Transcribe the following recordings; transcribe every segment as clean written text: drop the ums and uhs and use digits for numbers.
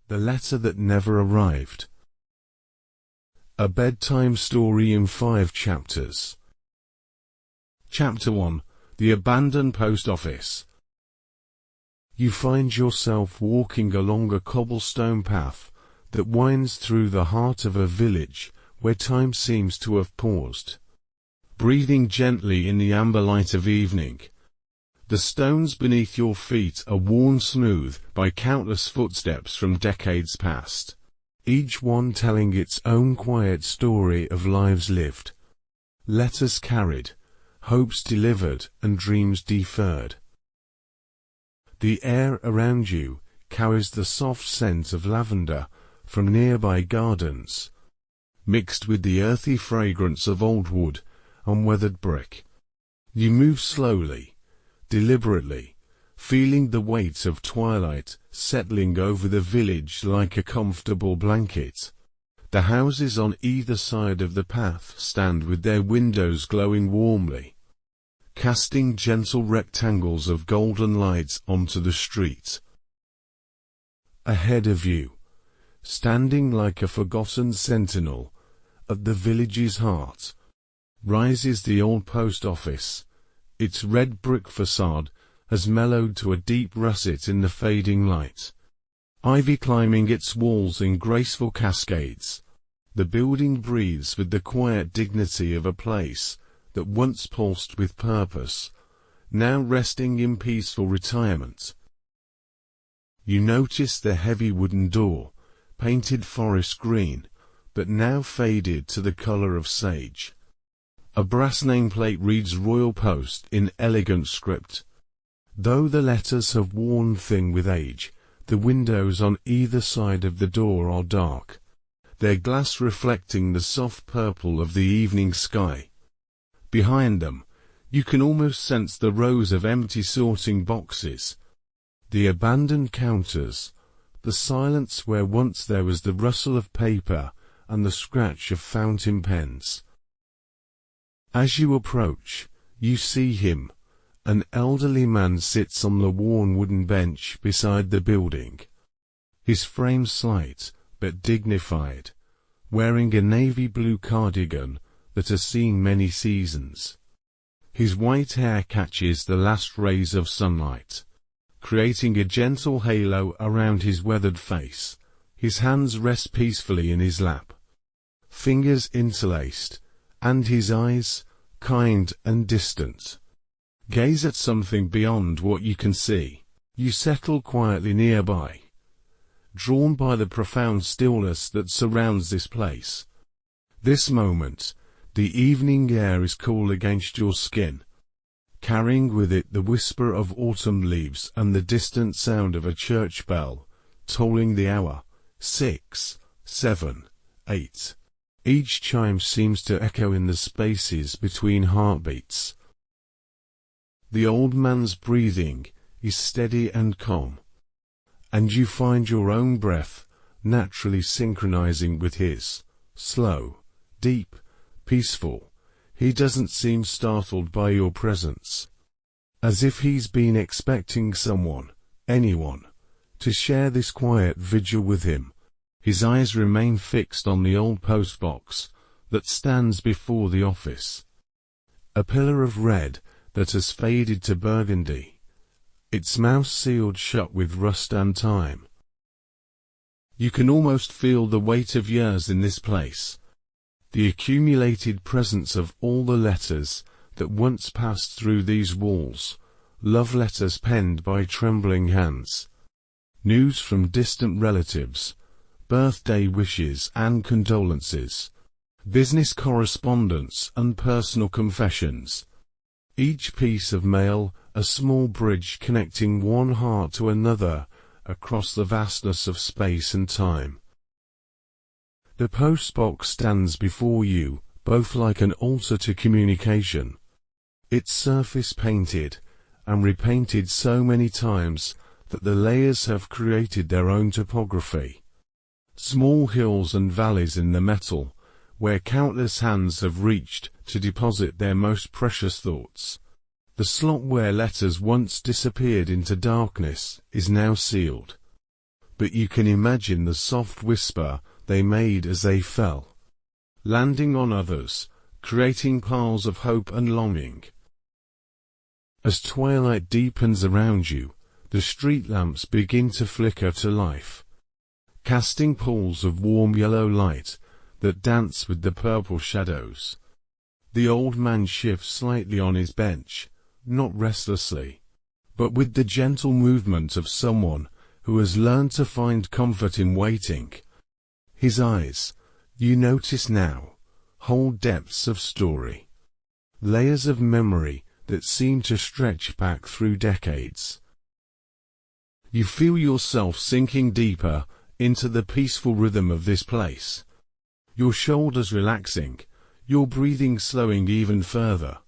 The Letter That Never Arrived. A bedtime story in 5 chapters. Chapter 1. The Abandoned Post Office. You find yourself walking along a cobblestone path that winds through the heart of a village where time seems to have paused. Breathing gently in the amber light of evening. The stones beneath your feet are worn smooth by countless footsteps from decades past, each one telling its own quiet story of lives lived, letters carried, hopes delivered, and dreams deferred. The air around you carries the soft scent of lavender from nearby gardens, mixed with the earthy fragrance of old wood and weathered brick. You move slowly, deliberately, feeling the weight of twilight settling over the village like a comfortable blanket. The houses on either side of the path stand with their windows glowing warmly, casting gentle rectangles of golden light onto the street. Ahead of you, standing like a forgotten sentinel at the village's heart, rises the old post office. Its red brick facade has mellowed to a deep russet in the fading light, ivy climbing its walls in graceful cascades. The building breathes with the quiet dignity of a place that once pulsed with purpose, now resting in peaceful retirement. You notice the heavy wooden door, painted forest green, but now faded to the color of sage. A brass nameplate reads Royal Post in elegant script. Though the letters have worn thin with age, the windows on either side of the door are dark, their glass reflecting the soft purple of the evening sky. Behind them, you can almost sense the rows of empty sorting boxes, the abandoned counters, the silence where once there was the rustle of paper and the scratch of fountain pens. As you approach, you see him. An elderly man sits on the worn wooden bench beside the building, his frame slight but dignified, wearing a navy blue cardigan that has seen many seasons. His white hair catches the last rays of sunlight, creating a gentle halo around his weathered face. His hands rest peacefully in his lap, fingers interlaced, and his eyes, kind and distant, gaze at something beyond what you can see. You settle quietly nearby, drawn by the profound stillness that surrounds this place. This moment, the evening air is cool against your skin, carrying with it the whisper of autumn leaves and the distant sound of a church bell, tolling the hour. 6, 7, 8. Each chime seems to echo in the spaces between heartbeats. The old man's breathing is steady and calm, and you find your own breath naturally synchronizing with his, slow, deep, peaceful. He doesn't seem startled by your presence, as if he's been expecting someone, anyone, to share this quiet vigil with him. His eyes remain fixed on the old postbox that stands before the office, a pillar of red that has faded to burgundy, its mouth sealed shut with rust and time. You can almost feel the weight of years in this place, the accumulated presence of all the letters that once passed through these walls, love letters penned by trembling hands, news from distant relatives, birthday wishes and condolences, business correspondence and personal confessions. Each piece of mail a small bridge connecting one heart to another across the vastness of space and time. The postbox stands before you, both like an altar to communication, its surface painted and repainted so many times that the layers have created their own topography. Small hills and valleys in the metal, where countless hands have reached to deposit their most precious thoughts. The slot where letters once disappeared into darkness is now sealed, but you can imagine the soft whisper they made as they fell, landing on others, creating piles of hope and longing. As twilight deepens around you, the street lamps begin to flicker to life, casting pools of warm yellow light that dance with the purple shadows. The old man shifts slightly on his bench, not restlessly, but with the gentle movement of someone who has learned to find comfort in waiting. His eyes, you notice now, hold depths of story, layers of memory that seem to stretch back through decades. You feel yourself sinking deeper into the peaceful rhythm of this place, your shoulders relaxing, your breathing slowing even further.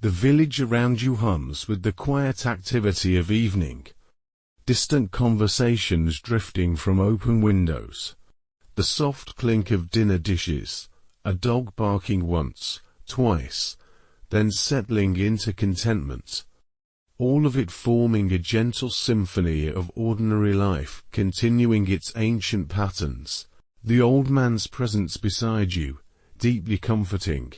The village around you hums with the quiet activity of evening, distant conversations drifting from open windows, the soft clink of dinner dishes, a dog barking once, twice, then settling into contentment. All of it forming a gentle symphony of ordinary life continuing its ancient patterns. The old man's presence beside you, deeply comforting,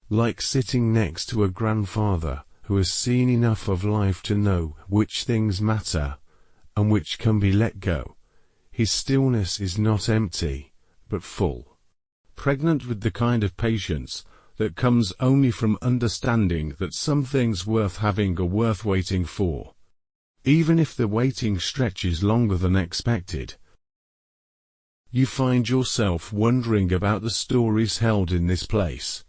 like sitting next to a grandfather who has seen enough of life to know which things matter and which can be let go. His stillness is not empty, but full, pregnant with the kind of patience that comes only from understanding that some things worth having are worth waiting for, even if the waiting stretches longer than expected. You find yourself wondering about the stories held in this place,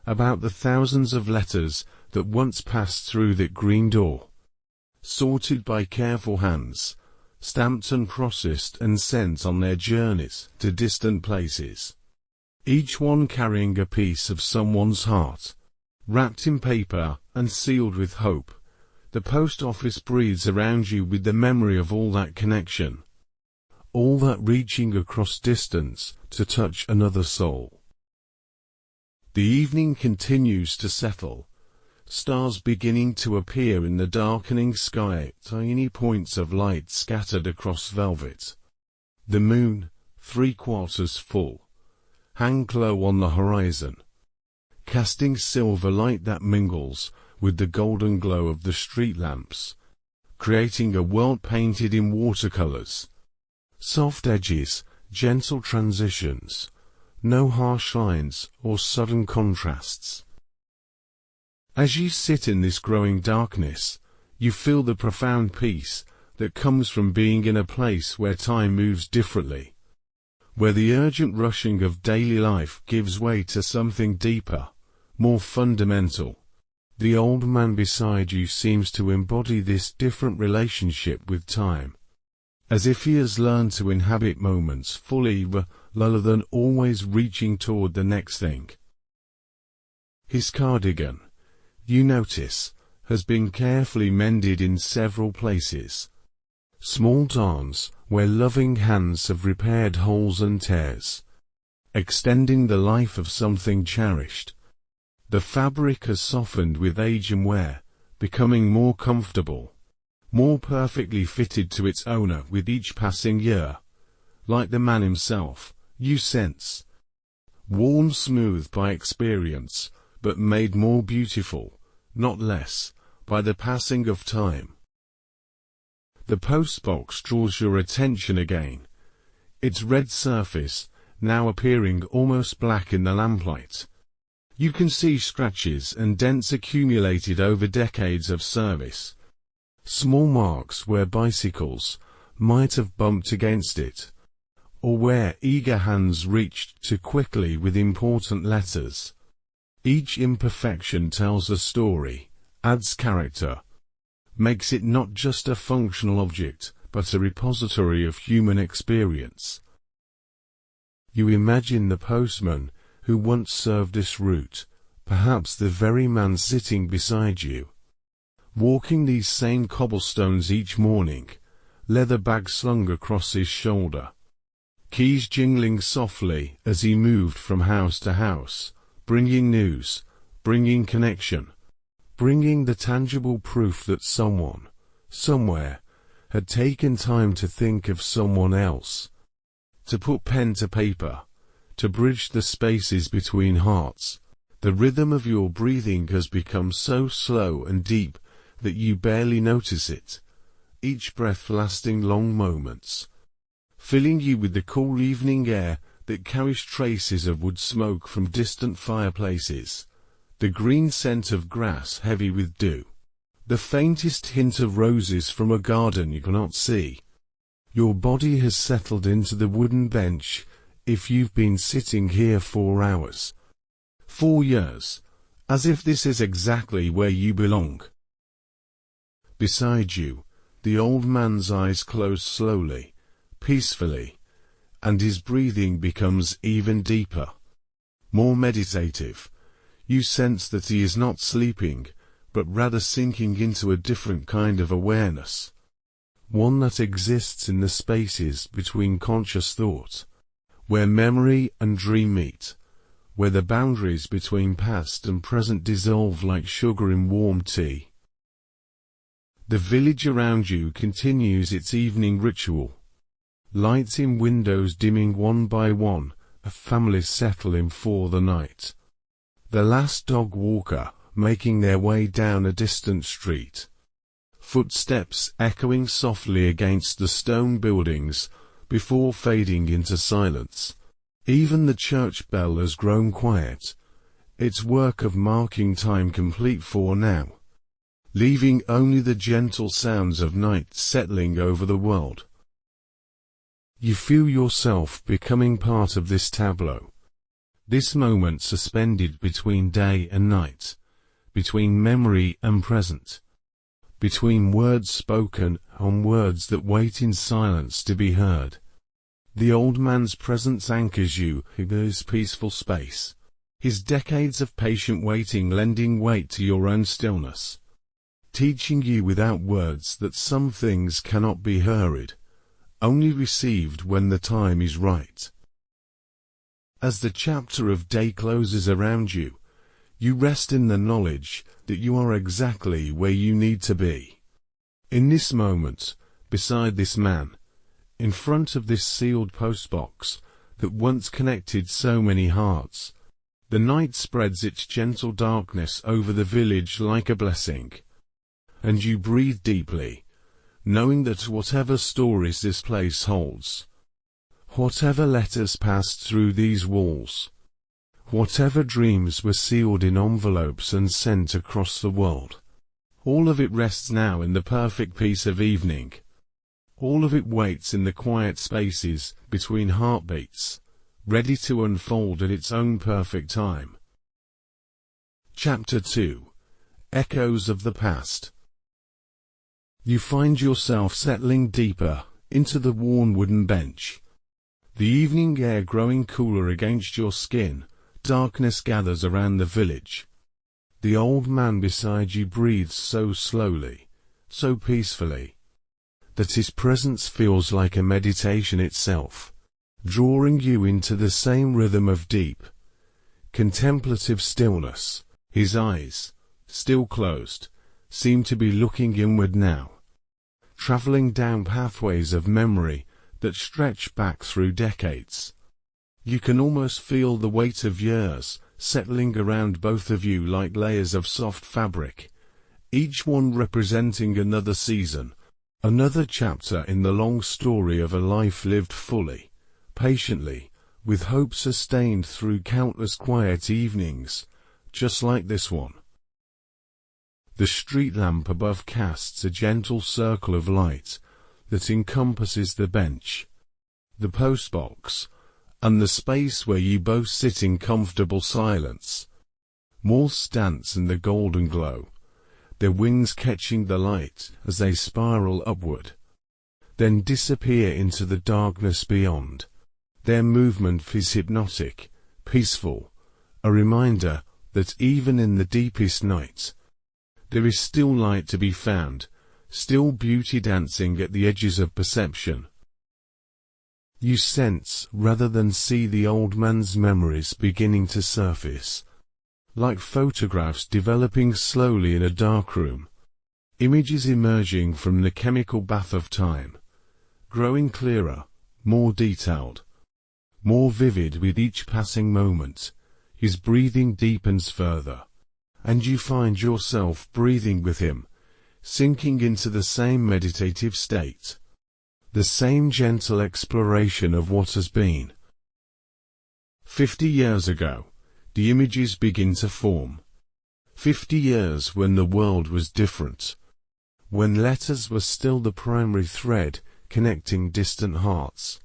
about the thousands of letters that once passed through that green door, sorted by careful hands, stamped and processed and sent on their journeys to distant places, each one carrying a piece of someone's heart, wrapped in paper and sealed with hope. The post office breathes around you with the memory of all that connection, all that reaching across distance to touch another soul. The evening continues to settle, stars beginning to appear in the darkening sky, tiny points of light scattered across velvet. The moon, 3/4 full, hangs low on the horizon, casting silver light that mingles with the golden glow of the street lamps, creating a world painted in watercolors. Soft edges, gentle transitions, no harsh lines or sudden contrasts. As you sit in this growing darkness, you feel the profound peace that comes from being in a place where time moves differently, where the urgent rushing of daily life gives way to something deeper, more fundamental. The old man beside you seems to embody this different relationship with time, as if he has learned to inhabit moments fully rather than always reaching toward the next thing. His cardigan, you notice, has been carefully mended in several places, small darns where loving hands have repaired holes and tears, extending the life of something cherished. The fabric has softened with age and wear, becoming more comfortable, more perfectly fitted to its owner with each passing year. Like the man himself, you sense, worn smooth by experience, but made more beautiful, not less, by the passing of time. The postbox draws your attention again, its red surface now appearing almost black in the lamplight. You can see scratches and dents accumulated over decades of service, small marks where bicycles might have bumped against it, or where eager hands reached too quickly with important letters. Each imperfection tells a story, adds character, makes it not just a functional object, but a repository of human experience. You imagine the postman who once served this route, perhaps the very man sitting beside you, walking these same cobblestones each morning, leather bag slung across his shoulder, keys jingling softly as he moved from house to house, bringing news, bringing connection, bringing the tangible proof that someone, somewhere, had taken time to think of someone else, to put pen to paper, to bridge the spaces between hearts. The rhythm of your breathing has become so slow and deep that you barely notice it, each breath lasting long moments, filling you with the cool evening air that carries traces of wood smoke from distant fireplaces, the green scent of grass heavy with dew, the faintest hint of roses from a garden you cannot see. Your body has settled into the wooden bench if you've been sitting here 4 hours, 4 years, as if this is exactly where you belong. Beside you, the old man's eyes close slowly, peacefully, and his breathing becomes even deeper, more meditative. You sense that he is not sleeping, but rather sinking into a different kind of awareness, one that exists in the spaces between conscious thought, where memory and dream meet, where the boundaries between past and present dissolve like sugar in warm tea. The village around you continues its evening ritual. Lights in windows dimming one by one, families settling for the night. The last dog walker making their way down a distant street. Footsteps echoing softly against the stone buildings before fading into silence. Even the church bell has grown quiet, its work of marking time complete for now, leaving only the gentle sounds of night settling over the world. You feel yourself becoming part of this tableau, this moment suspended between day and night, between memory and present, between words spoken and words that wait in silence to be heard. The old man's presence anchors you in his peaceful space, his decades of patient waiting lending weight to your own stillness, teaching you without words that some things cannot be hurried, only received when the time is right. As the chapter of day closes around you, you rest in the knowledge that you are exactly where you need to be. In this moment, beside this man, in front of this sealed postbox that once connected so many hearts, the night spreads its gentle darkness over the village like a blessing. And you breathe deeply, knowing that whatever stories this place holds, whatever letters passed through these walls, whatever dreams were sealed in envelopes and sent across the world, all of it rests now in the perfect peace of evening. All of it waits in the quiet spaces between heartbeats, ready to unfold at its own perfect time. Chapter 2. Echoes of the Past. You find yourself settling deeper into the worn wooden bench. The evening air growing cooler against your skin, darkness gathers around the village. The old man beside you breathes so slowly, so peacefully, that his presence feels like a meditation itself, drawing you into the same rhythm of deep, contemplative stillness. His eyes, still closed, seem to be looking inward now, traveling down pathways of memory that stretch back through decades. You can almost feel the weight of years settling around both of you like layers of soft fabric, each one representing another season, another chapter in the long story of a life lived fully, patiently, with hope sustained through countless quiet evenings, just like this one. The street lamp above casts a gentle circle of light that encompasses the bench, the postbox, and the space where you both sit in comfortable silence. Moths dance in the golden glow, their wings catching the light as they spiral upward, then disappear into the darkness beyond. Their movement is hypnotic, peaceful, a reminder that even in the deepest night, there is still light to be found, still beauty dancing at the edges of perception. You sense rather than see the old man's memories beginning to surface, like photographs developing slowly in a dark room, Images emerging from the chemical bath of time, growing clearer, more detailed, more vivid with each passing moment. His breathing deepens further, and you find yourself breathing with him, sinking into the same meditative state, the same gentle exploration of what has been. 50 years ago, the images begin to form. 50 years when the world was different, when letters were still the primary thread connecting distant hearts,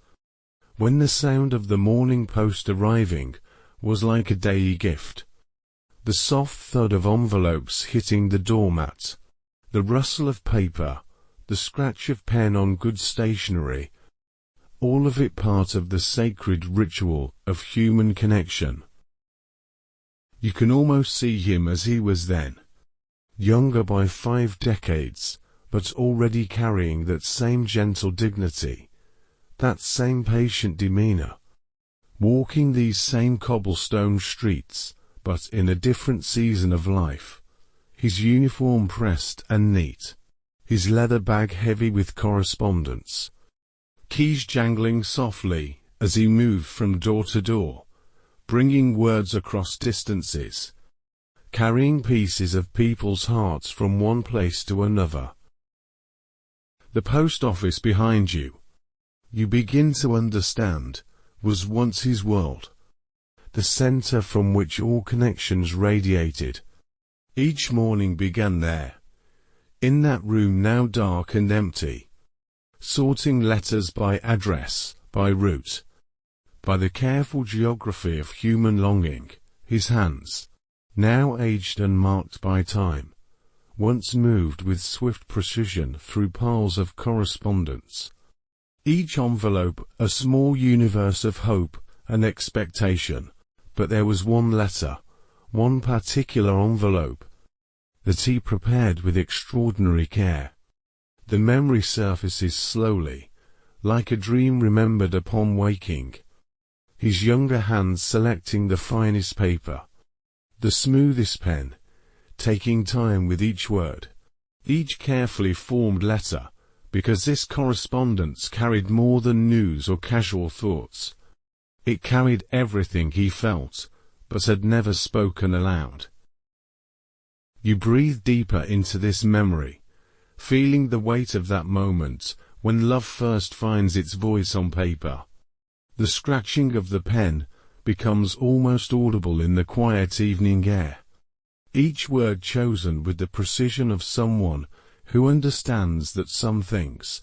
when the sound of the morning post arriving was like a daily gift, the soft thud of envelopes hitting the doormat, the rustle of paper, the scratch of pen on good stationery, all of it part of the sacred ritual of human connection. You can almost see him as he was then, younger by 5 decades, but already carrying that same gentle dignity, that same patient demeanor, walking these same cobblestone streets, but in a different season of life, his uniform pressed and neat, his leather bag heavy with correspondence, keys jangling softly as he moved from door to door, bringing words across distances, carrying pieces of people's hearts from one place to another. The post office behind you, you begin to understand, was once his world, the center from which all connections radiated. Each morning began there, in that room now dark and empty, sorting letters by address, by route, by the careful geography of human longing. His hands, now aged and marked by time, once moved with swift precision through piles of correspondence. Each envelope a small universe of hope and expectation, but there was one letter, one particular envelope, that he prepared with extraordinary care. The memory surfaces slowly, like a dream remembered upon waking, his younger hands selecting the finest paper, the smoothest pen, taking time with each word, each carefully formed letter, because this correspondence carried more than news or casual thoughts. It carried everything he felt, but had never spoken aloud. You breathe deeper into this memory, feeling the weight of that moment when love first finds its voice on paper. The scratching of the pen becomes almost audible in the quiet evening air, each word chosen with the precision of someone who understands that some things,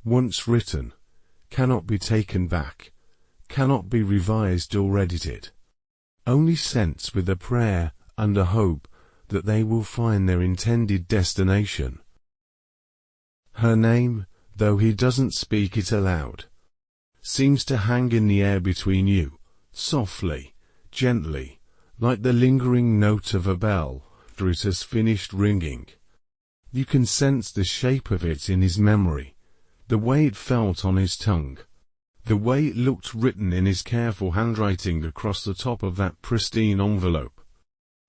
once written, cannot be taken back, cannot be revised or edited, only sent with a prayer and a hope that they will find their intended destination. Her name, though he doesn't speak it aloud, seems to hang in the air between you, softly, gently, like the lingering note of a bell after it has finished ringing. You can sense the shape of it in his memory, the way it felt on his tongue, the way it looked written in his careful handwriting across the top of that pristine envelope.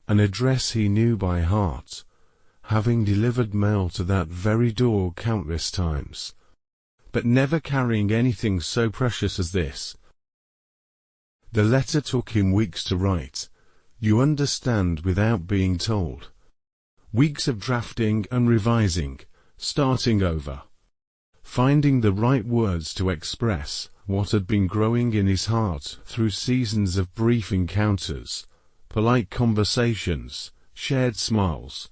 An address he knew by heart, having delivered mail to that very door countless times, but never carrying anything so precious as this. The letter took him weeks to write, you understand, without being told. Weeks of drafting and revising, starting over, finding the right words to express what had been growing in his heart through seasons of brief encounters, polite conversations, shared smiles,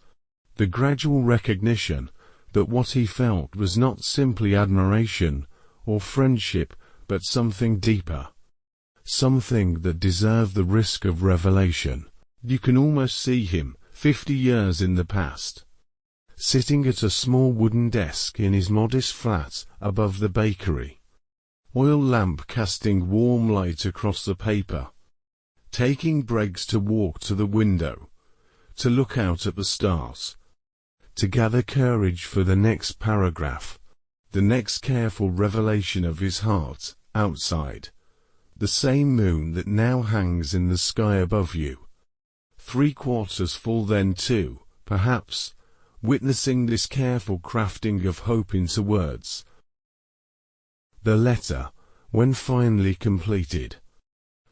the gradual recognition that what he felt was not simply admiration or friendship, but something deeper, something that deserved the risk of revelation. You can almost see him, 50 years in the past, sitting at a small wooden desk in his modest flat above the bakery, oil lamp casting warm light across the paper, taking breaks to walk to the window, to look out at the stars, to gather courage for the next paragraph, the next careful revelation of his heart, outside, the same moon that now hangs in the sky above you, 3/4 full then too, perhaps, witnessing this careful crafting of hope into words. The letter, when finally completed,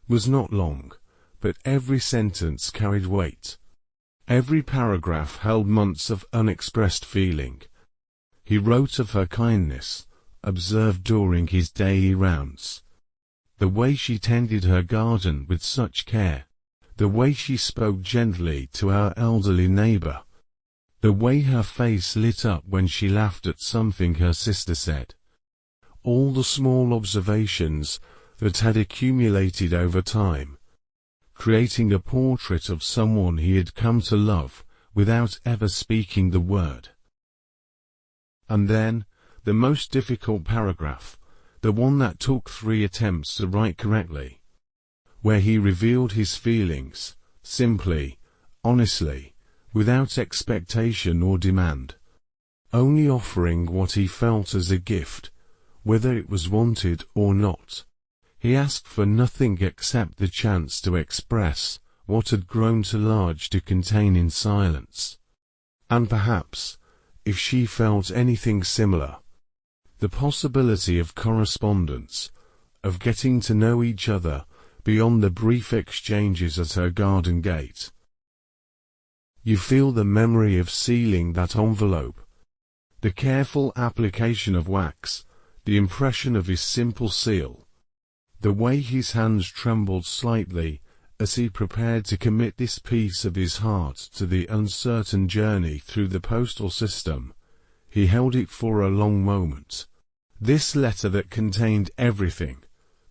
was not long, but every sentence carried weight. Every paragraph held months of unexpressed feeling. He wrote of her kindness, observed during his daily rounds. The way she tended her garden with such care. The way she spoke gently to our elderly neighbor. The way her face lit up when she laughed at something her sister said. All the small observations that had accumulated over time, creating a portrait of someone he had come to love without ever speaking the word. And then, the most difficult paragraph, the one that took 3 attempts to write correctly, where he revealed his feelings, simply, honestly, without expectation or demand, only offering what he felt as a gift, whether it was wanted or not. He asked for nothing except the chance to express what had grown too large to contain in silence. And perhaps, if she felt anything similar, the possibility of correspondence, of getting to know each other beyond the brief exchanges at her garden gate. You feel the memory of sealing that envelope, the careful application of wax, the impression of his simple seal, the way his hands trembled slightly as he prepared to commit this piece of his heart to the uncertain journey through the postal system. He held it for a long moment. This letter that contained everything,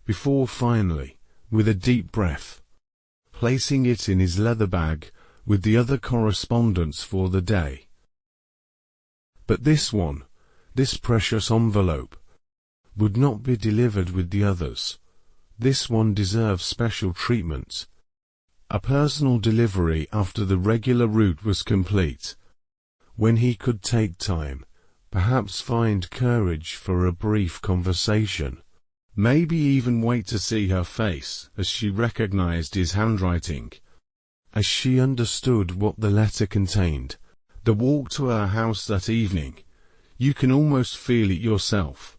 before finally, with a deep breath, placing it in his leather bag with the other correspondence for the day. But this one, this precious envelope, would not be delivered with the others. This one deserves special treatment. A personal delivery after the regular route was complete. When he could take time, perhaps find courage for a brief conversation. Maybe even wait to see her face as she recognized his handwriting. As she understood what the letter contained. The walk to her house that evening. You can almost feel it yourself.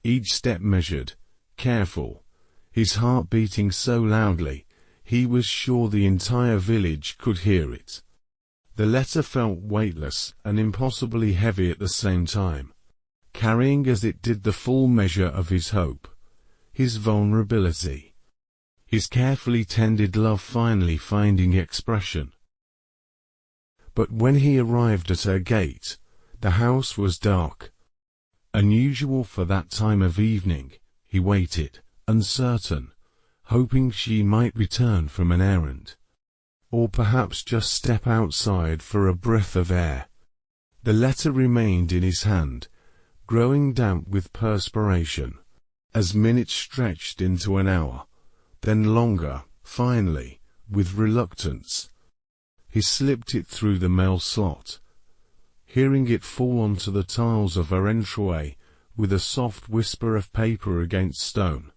Each step measured, careful, his heart beating so loudly, he was sure the entire village could hear it. The letter felt weightless and impossibly heavy at the same time, carrying as it did the full measure of his hope, his vulnerability, his carefully tended love finally finding expression. But when he arrived at her gate, the house was dark. Unusual for that time of evening, he waited, uncertain, hoping she might return from an errand. Or perhaps just step outside for a breath of air. The letter remained in his hand, growing damp with perspiration, as minutes stretched into an hour, then longer, finally, with reluctance. He slipped it through the mail slot, hearing it fall onto the tiles of her entryway with a soft whisper of paper against stone.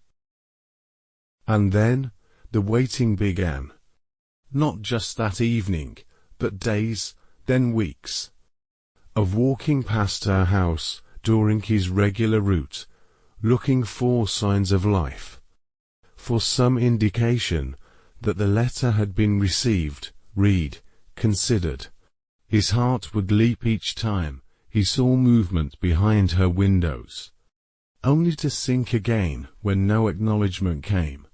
And then, the waiting began. Not just that evening, but days, then weeks, of walking past her house during his regular route, looking for signs of life, for some indication that the letter had been received, read, considered. His heart would leap each time he saw movement behind her windows, only to sink again when no acknowledgement came.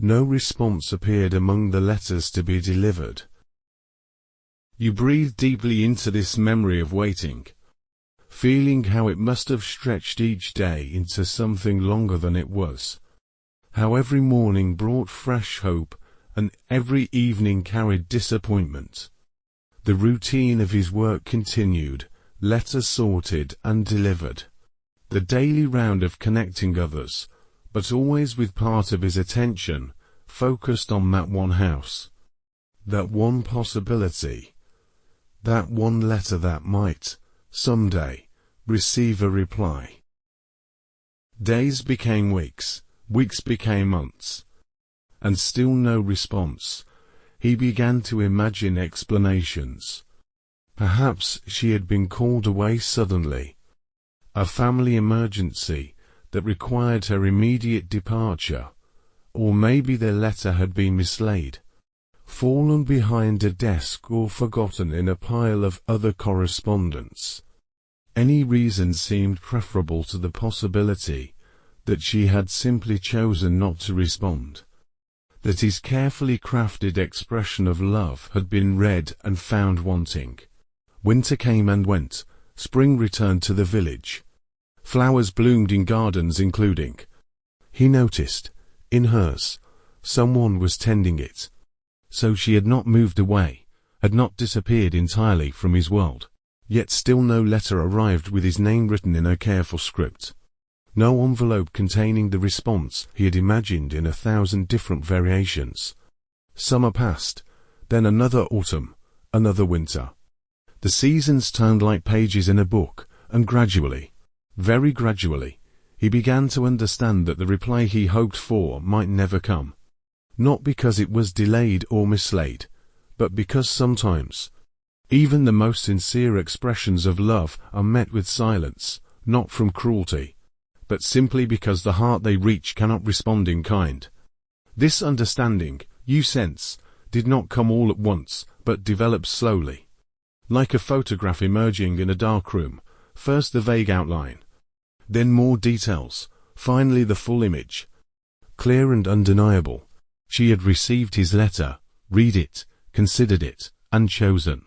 No response appeared among the letters to be delivered. You breathe deeply into this memory of waiting, feeling how it must have stretched each day into something longer than it was, how every morning brought fresh hope and every evening carried disappointment. The routine of his work continued, letters sorted and delivered. The daily round of connecting others, but always with part of his attention focused on that one house, that one possibility, that one letter that might, someday, receive a reply. Days became weeks, weeks became months, and still no response. He began to imagine explanations. Perhaps she had been called away suddenly. A family emergency that required her immediate departure. Or maybe their letter had been mislaid, fallen behind a desk or forgotten in a pile of other correspondence. Any reason seemed preferable to the possibility that she had simply chosen not to respond. That his carefully crafted expression of love had been read and found wanting. Winter came and went, spring returned to the village. Flowers bloomed in gardens including. He noticed, in hers, someone was tending it. So she had not moved away, had not disappeared entirely from his world. Yet still no letter arrived with his name written in a careful script. No envelope containing the response he had imagined in 1,000 different variations. Summer passed, then another autumn, another winter. The seasons turned like pages in a book, and gradually, very gradually, he began to understand that the reply he hoped for might never come. Not because it was delayed or mislaid, but because sometimes, even the most sincere expressions of love are met with silence, not from cruelty, but simply because the heart they reach cannot respond in kind. This understanding, you sense, did not come all at once, but developed slowly. Like a photograph emerging in a dark room, first the vague outline, then more details, finally the full image. Clear and undeniable, she had received his letter, read it, considered it, and chosen.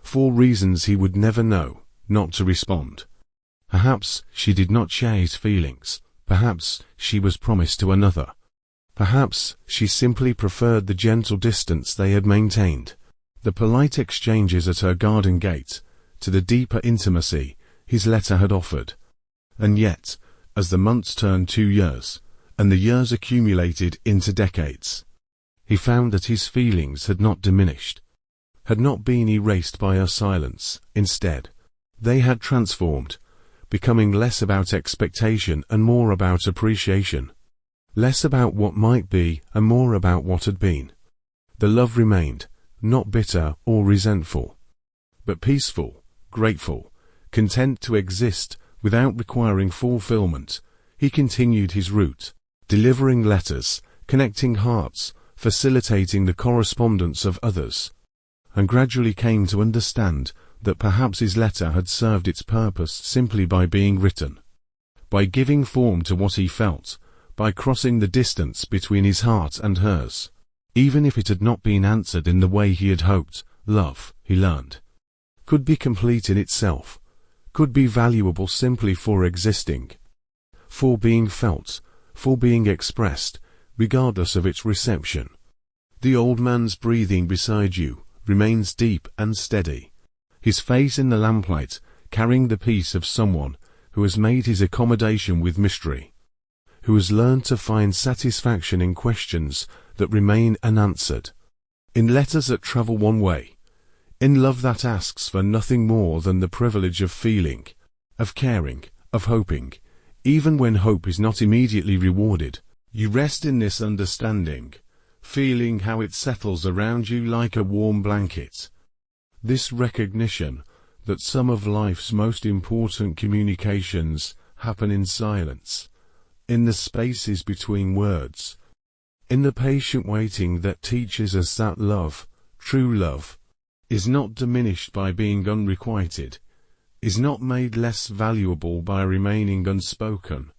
For reasons he would never know, not to respond. Perhaps she did not share his feelings, perhaps she was promised to another. Perhaps she simply preferred the gentle distance they had maintained, the polite exchanges at her garden gate, to the deeper intimacy his letter had offered. And yet, as the months turned 2 years, and the years accumulated into decades, he found that his feelings had not diminished, had not been erased by her silence. Instead, they had transformed, becoming less about expectation and more about appreciation. Less about what might be and more about what had been. The love remained, not bitter or resentful, but peaceful, grateful, content to exist without requiring fulfillment. He continued his route, delivering letters, connecting hearts, facilitating the correspondence of others, and gradually came to understand that perhaps his letter had served its purpose simply by being written, by giving form to what he felt, by crossing the distance between his heart and hers. Even if it had not been answered in the way he had hoped, love, he learned, could be complete in itself, could be valuable simply for existing, for being felt, for being expressed, regardless of its reception. The old man's breathing beside you remains deep and steady, his face in the lamplight carrying the peace of someone who has made his accommodation with mystery, who has learned to find satisfaction in questions that remain unanswered, in letters that travel one way, in love that asks for nothing more than the privilege of feeling, of caring, of hoping, even when hope is not immediately rewarded. You rest in this understanding, feeling how it settles around you like a warm blanket. This recognition that some of life's most important communications happen in silence, in the spaces between words, in the patient waiting that teaches us that love, true love, is not diminished by being unrequited, is not made less valuable by remaining unspoken.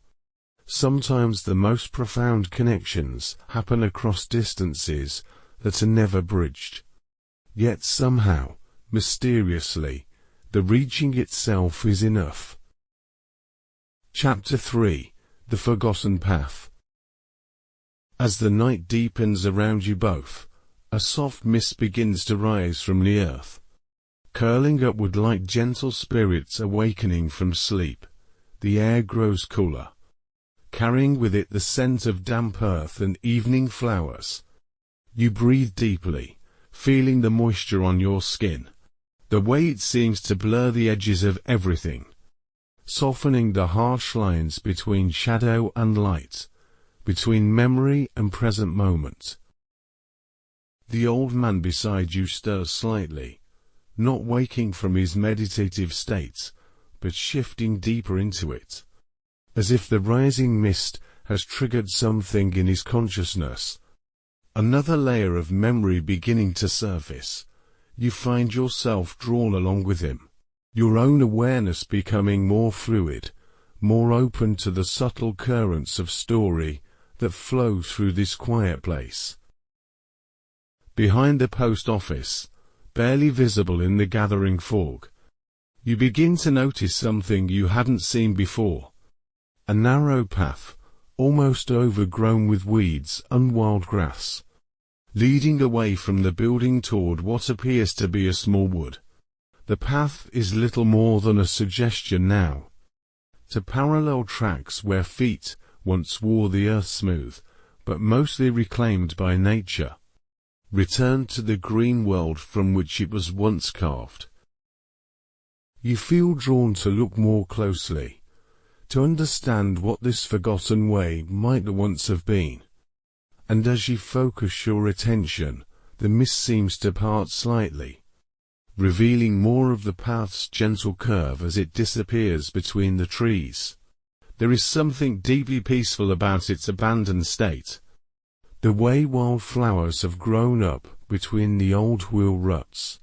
Sometimes the most profound connections happen across distances that are never bridged. Yet somehow, mysteriously, the reaching itself is enough. Chapter 3. The Forgotten Path. As the night deepens around you both, a soft mist begins to rise from the earth, curling upward like gentle spirits awakening from sleep. The air grows cooler, carrying with it the scent of damp earth and evening flowers. You breathe deeply, feeling the moisture on your skin, the way it seems to blur the edges of everything, softening the harsh lines between shadow and light, between memory and present moment. The old man beside you stirs slightly, not waking from his meditative state, but shifting deeper into it. As if the rising mist has triggered something in his consciousness. Another layer of memory beginning to surface. You find yourself drawn along with him. Your own awareness becoming more fluid, more open to the subtle currents of story that flow through this quiet place. Behind the post office, barely visible in the gathering fog, you begin to notice something you hadn't seen before. A narrow path, almost overgrown with weeds and wild grass, leading away from the building toward what appears to be a small wood. The path is little more than a suggestion now. To parallel tracks where feet once wore the earth smooth, but mostly reclaimed by nature. Returned to the green world from which it was once carved. You feel drawn to look more closely, to understand what this forgotten way might once have been. And as you focus your attention, the mist seems to part slightly, revealing more of the path's gentle curve as it disappears between the trees. There is something deeply peaceful about its abandoned state. The way wildflowers have grown up between the old wheel ruts.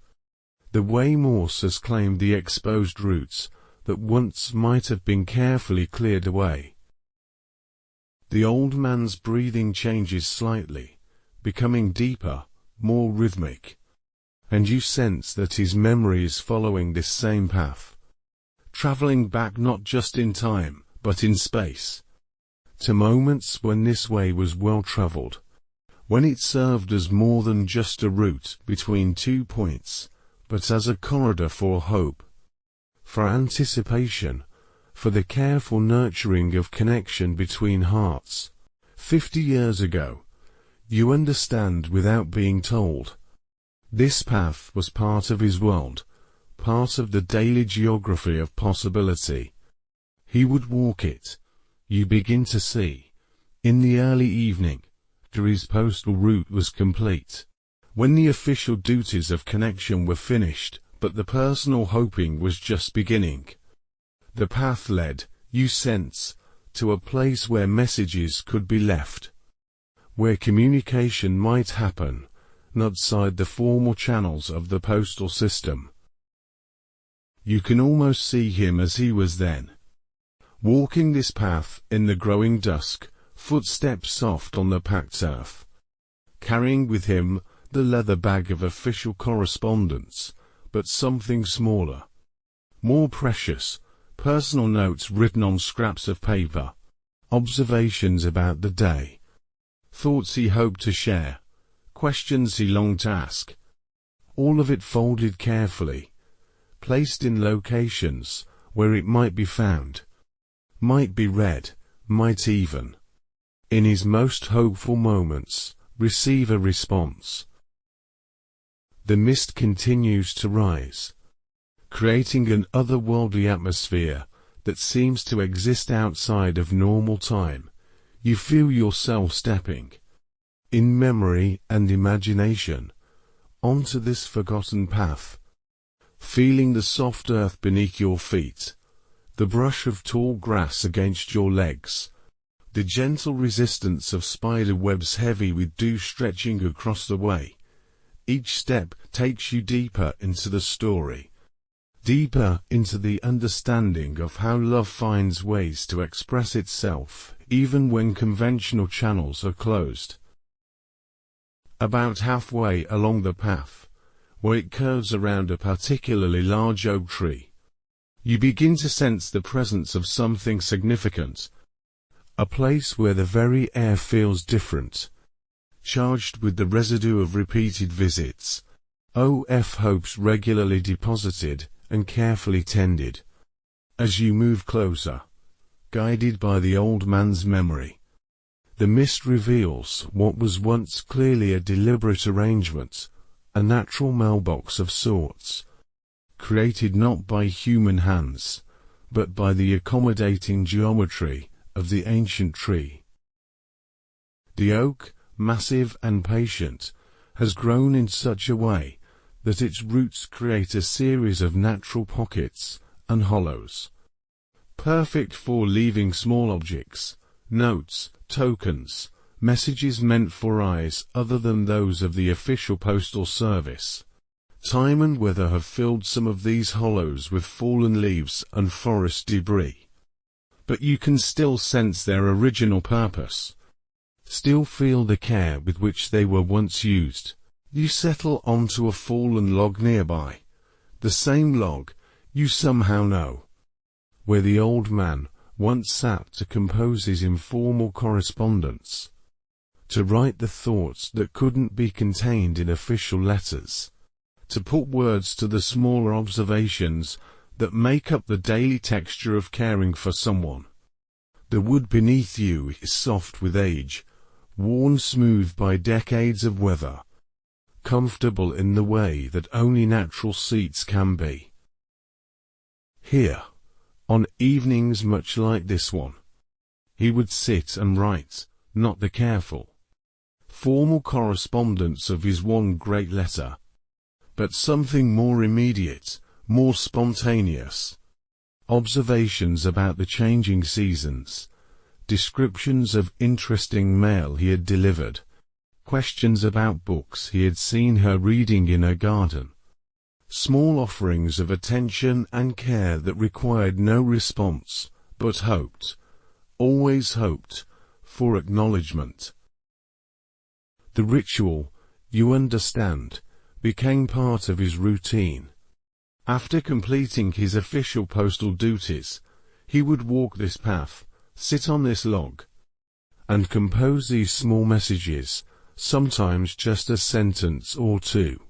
The way moss has claimed the exposed roots that once might have been carefully cleared away. The old man's breathing changes slightly, becoming deeper, more rhythmic. And you sense that his memory is following this same path, traveling back not just in time, but in space, to moments when this way was well traveled, when it served as more than just a route between 2 points, but as a corridor for hope, for anticipation, for the careful nurturing of connection between hearts. 50 years ago, you understand without being told. This path was part of his world, part of the daily geography of possibility. He would walk it, you begin to see, in the early evening, after his postal route was complete, when the official duties of connection were finished, but the personal hoping was just beginning. The path led, you sense, to a place where messages could be left, where communication might happen, outside the formal channels of the postal system. You can almost see him as he was then, walking this path in the growing dusk, footsteps soft on the packed earth, carrying with him the leather bag of official correspondence, but something smaller, more precious, personal notes written on scraps of paper, observations about the day, thoughts he hoped to share, questions he longed to ask, all of it folded carefully, placed in locations where it might be found, might be read, might even, in his most hopeful moments, receive a response. The mist continues to rise, creating an otherworldly atmosphere that seems to exist outside of normal time. You feel yourself stepping, in memory and imagination, onto this forgotten path, feeling the soft earth beneath your feet, the brush of tall grass against your legs, the gentle resistance of spider webs heavy with dew stretching across the way. Each step takes you deeper into the story, deeper into the understanding of how love finds ways to express itself, even when conventional channels are closed. About halfway along the path, where it curves around a particularly large oak tree, you begin to sense the presence of something significant, a place where the very air feels different, charged with the residue of repeated visits, hopes regularly deposited and carefully tended. As you move closer, guided by the old man's memory, the mist reveals what was once clearly a deliberate arrangement, a natural mailbox of sorts, created not by human hands, but by the accommodating geometry of the ancient tree. The oak, massive and patient, has grown in such a way that its roots create a series of natural pockets and hollows, perfect for leaving small objects, notes, tokens, messages meant for eyes other than those of the official postal service. Time and weather have filled some of these hollows with fallen leaves and forest debris, but you can still sense their original purpose, still feel the care with which they were once used. You settle onto a fallen log nearby, the same log you somehow know, where the old man once sat to compose his informal correspondence, to write the thoughts that couldn't be contained in official letters, to put words to the smaller observations that make up the daily texture of caring for someone. The wood beneath you is soft with age, worn smooth by decades of weather, comfortable in the way that only natural seats can be. Here, on evenings much like this one, he would sit and write, not the careful, formal correspondence of his one great letter, but something more immediate, more spontaneous. Observations about the changing seasons, descriptions of interesting mail he had delivered, questions about books he had seen her reading in her garden, small offerings of attention and care that required no response, but hoped, always hoped, for acknowledgement. The ritual, you understand, became part of his routine. After completing his official postal duties, he would walk this path, sit on this log, and compose these small messages, sometimes just a sentence or two,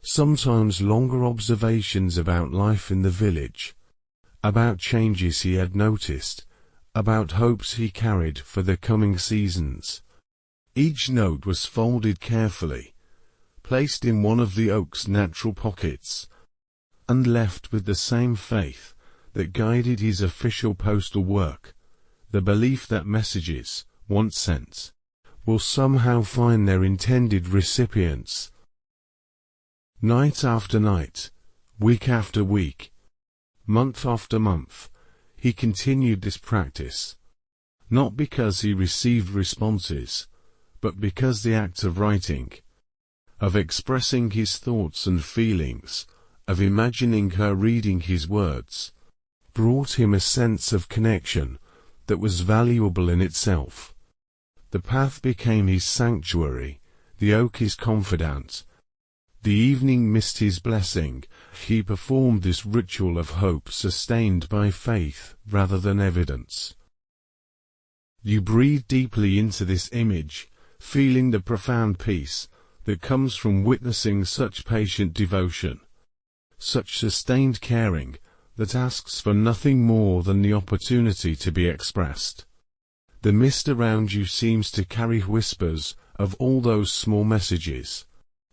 sometimes longer observations about life in the village, about changes he had noticed, about hopes he carried for the coming seasons. Each note was folded carefully, placed in one of the oak's natural pockets, and left with the same faith that guided his official postal work, the belief that messages, once sent, will somehow find their intended recipients. Night after night, week after week, month after month, he continued this practice, not because he received responses, but because the act of writing, of expressing his thoughts and feelings, of imagining her reading his words, brought him a sense of connection that was valuable in itself. The path became his sanctuary, the oak his confidant. The evening mist his blessing. He performed this ritual of hope sustained by faith rather than evidence. You breathe deeply into this image, feeling the profound peace that comes from witnessing such patient devotion, such sustained caring that asks for nothing more than the opportunity to be expressed. The mist around you seems to carry whispers of all those small messages,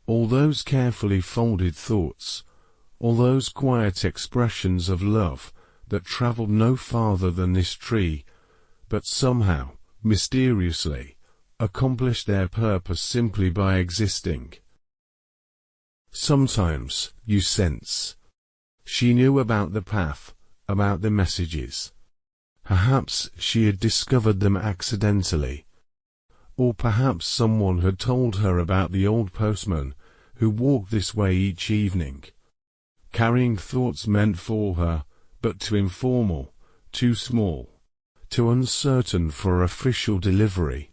all those carefully folded thoughts, all those quiet expressions of love that traveled no farther than this tree, but somehow, mysteriously, accomplished their purpose simply by existing. Sometimes, you sense, she knew about the path, about the messages. Perhaps she had discovered them accidentally, or perhaps someone had told her about the old postman who walked this way each evening, carrying thoughts meant for her, but too informal, too small, too uncertain for official delivery.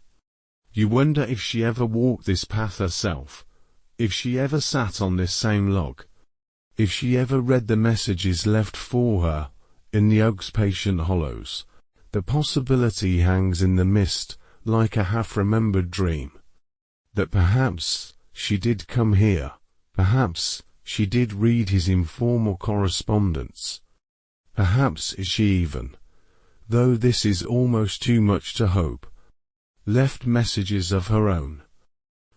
You wonder if she ever walked this path herself, if she ever sat on this same log, if she ever read the messages left for her in the oak's patient hollows. The possibility hangs in the mist like a half-remembered dream, that perhaps she did come here, perhaps she did read his informal correspondence, perhaps she even, though this is almost too much to hope, left messages of her own,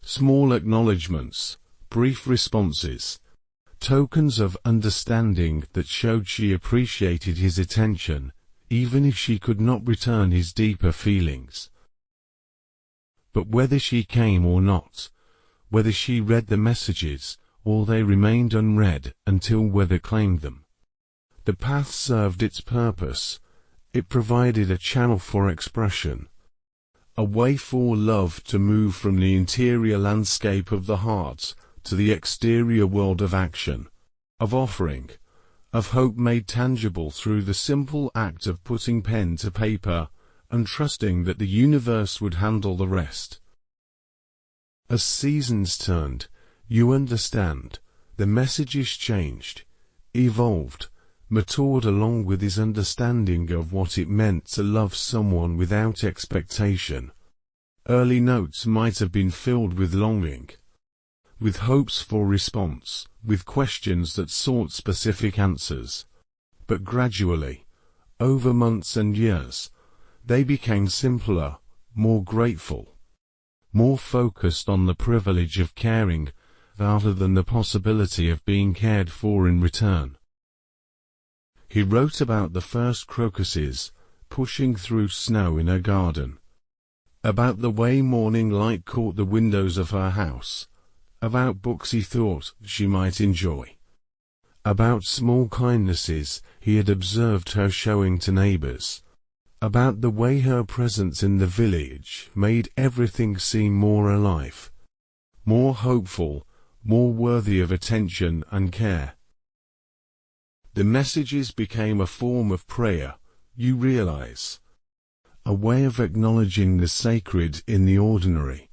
small acknowledgements, brief responses, tokens of understanding that showed she appreciated his attention, even if she could not return his deeper feelings. But whether she came or not, whether she read the messages or they remained unread until weather claimed them. The path served its purpose. It provided a channel for expression, a way for love to move from the interior landscape of the heart to the exterior world of action, of offering, of hope made tangible through the simple act of putting pen to paper and trusting that the universe would handle the rest. As seasons turned, you understand, the messages changed, evolved, matured along with his understanding of what it meant to love someone without expectation. Early notes might have been filled with longing, with hopes for response, with questions that sought specific answers. But gradually, over months and years, they became simpler, more grateful, more focused on the privilege of caring rather than the possibility of being cared for in return. He wrote about the first crocuses pushing through snow in her garden, about the way morning light caught the windows of her house, about books he thought she might enjoy, about small kindnesses he had observed her showing to neighbors, about the way her presence in the village made everything seem more alive, more hopeful, more worthy of attention and care. The messages became a form of prayer, you realize, a way of acknowledging the sacred in the ordinary,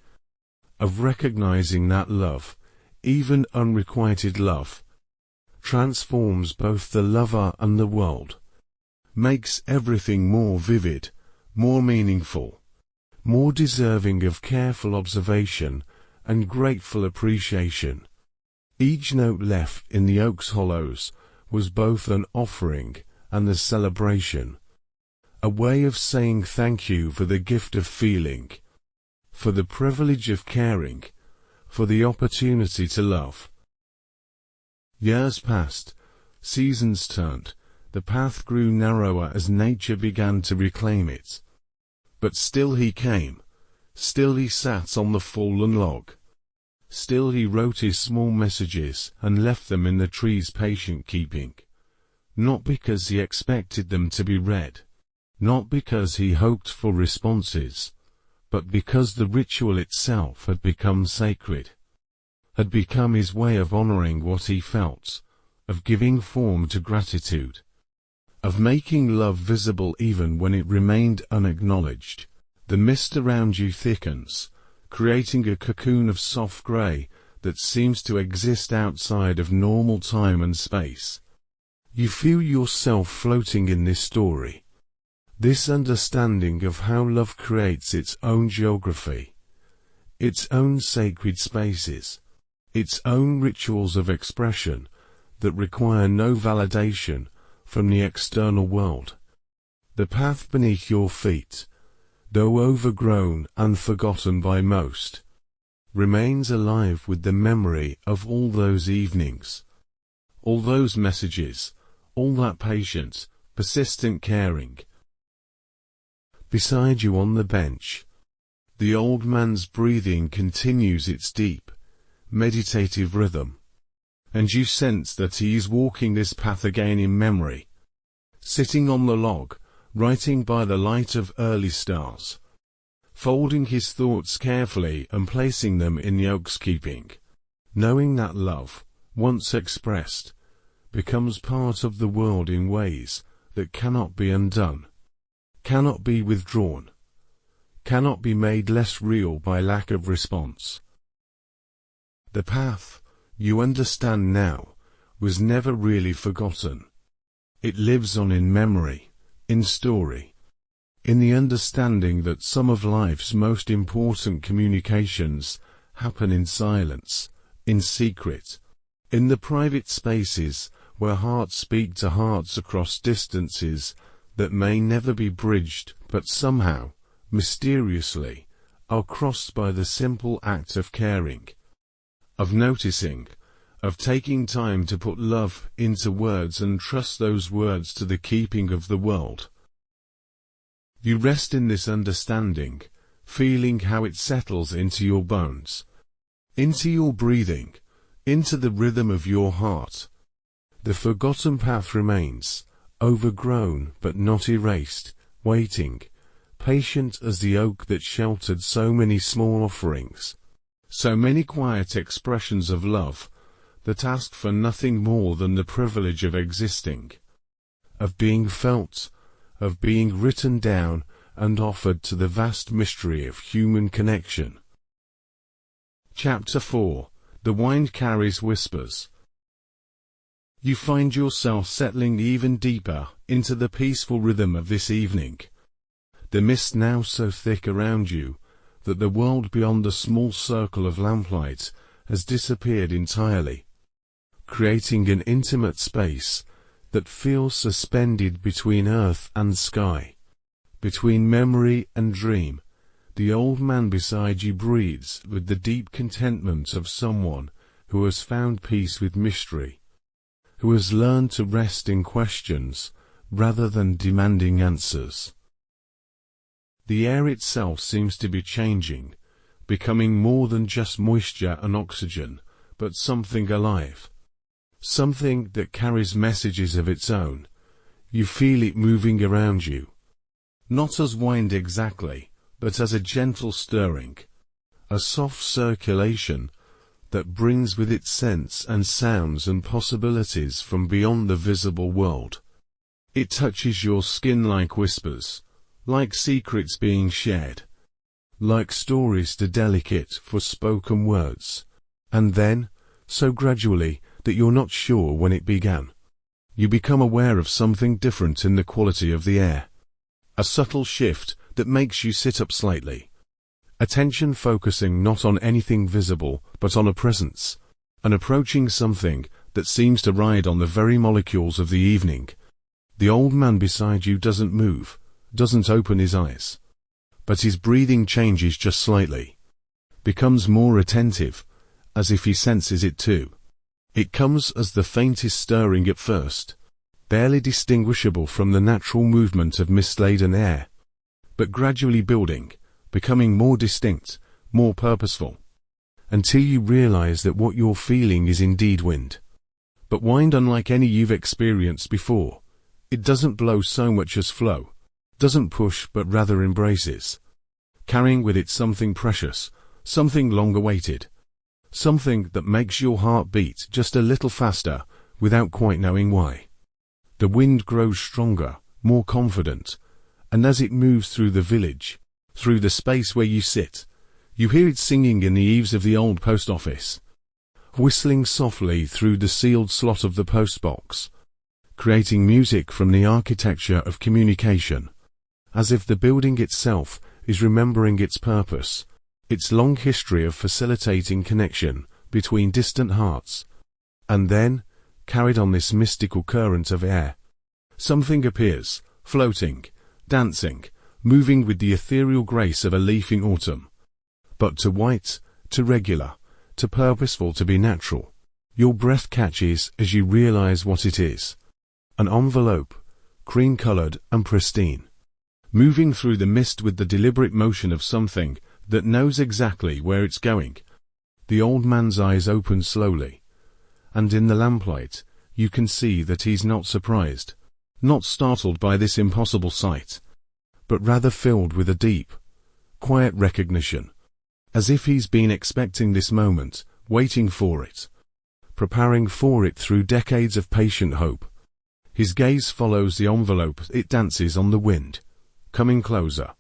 of recognizing that love, even unrequited love, transforms both the lover and the world, makes everything more vivid, more meaningful, more deserving of careful observation and grateful appreciation. Each note left in the oak's hollows was both an offering and a celebration, a way of saying thank you for the gift of feeling, for the privilege of caring, for the opportunity to love. Years passed, seasons turned, the path grew narrower as nature began to reclaim it. But still he came, still he sat on the fallen log, still he wrote his small messages and left them in the tree's patient keeping, not because he expected them to be read, not because he hoped for responses, but because the ritual itself had become sacred, had become his way of honoring what he felt, of giving form to gratitude, of making love visible even when it remained unacknowledged. The mist around you thickens, creating a cocoon of soft grey that seems to exist outside of normal time and space. You feel yourself floating in this story, this understanding of how love creates its own geography, its own sacred spaces, its own rituals of expression that require no validation from the external world. The path beneath your feet, though overgrown and forgotten by most, remains alive with the memory of all those evenings, all those messages, all that patient, persistent caring. Beside you on the bench, the old man's breathing continues its deep, meditative rhythm, and you sense that he is walking this path again in memory, sitting on the log, writing by the light of early stars, folding his thoughts carefully and placing them in the oak's keeping, knowing that love, once expressed, becomes part of the world in ways that cannot be undone, cannot be withdrawn, cannot be made less real by lack of response. The path, you understand now, was never really forgotten. It lives on in memory, in story, in the understanding that some of life's most important communications happen in silence, in secret, in the private spaces where hearts speak to hearts across distances that may never be bridged but somehow, mysteriously, are crossed by the simple act of caring, of noticing, of taking time to put love into words and trust those words to the keeping of the world. You rest in this understanding, feeling how it settles into your bones, into your breathing, into the rhythm of your heart. The forgotten path remains, overgrown but not erased, waiting, patient as the oak that sheltered so many small offerings, so many quiet expressions of love that ask for nothing more than the privilege of existing, of being felt, of being written down and offered to the vast mystery of human connection. Chapter 4. The Wind Carries Whispers. You find yourself settling even deeper into the peaceful rhythm of this evening. The mist now so thick around you that the world beyond the small circle of lamplight has disappeared entirely, creating an intimate space that feels suspended between earth and sky, between memory and dream. The old man beside you breathes with the deep contentment of someone who has found peace with mystery, who has learned to rest in questions rather than demanding answers. The air itself seems to be changing, becoming more than just moisture and oxygen, but something alive, something that carries messages of its own. You feel it moving around you, not as wind exactly, but as a gentle stirring, a soft circulation that brings with it scents and sounds and possibilities from beyond the visible world. It touches your skin like whispers, like secrets being shared, like stories too delicate for spoken words, and then, so gradually that you're not sure when it began, you become aware of something different in the quality of the air, a subtle shift that makes you sit up slightly, attention focusing not on anything visible but on a presence, and approaching something that seems to ride on the very molecules of the evening. The old man beside you doesn't move, doesn't open his eyes, but his breathing changes just slightly, becomes more attentive, as if he senses it too. It comes as the faintest stirring at first, barely distinguishable from the natural movement of mist-laden air, but gradually building, becoming more distinct, more purposeful, until you realize that what you're feeling is indeed wind. But wind unlike any you've experienced before. It doesn't blow so much as flow, doesn't push but rather embraces, carrying with it something precious, something long-awaited, something that makes your heart beat just a little faster without quite knowing why. The wind grows stronger, more confident, and as it moves through the village, through the space where you sit, you hear it singing in the eaves of the old post office, whistling softly through the sealed slot of the postbox, creating music from the architecture of communication, as if the building itself is remembering its purpose, its long history of facilitating connection between distant hearts. And then, carried on this mystical current of air, something appears, floating, dancing, moving with the ethereal grace of a leaf in autumn. But too white, too regular, too purposeful to be natural. Your breath catches as you realize what it is. An envelope, cream-colored and pristine, moving through the mist with the deliberate motion of something that knows exactly where it's going. The old man's eyes open slowly, and in the lamplight, you can see that he's not surprised, not startled by this impossible sight, but rather filled with a deep, quiet recognition, as if he's been expecting this moment, waiting for it, preparing for it through decades of patient hope. His gaze follows the envelope as it dances on the wind, coming closer,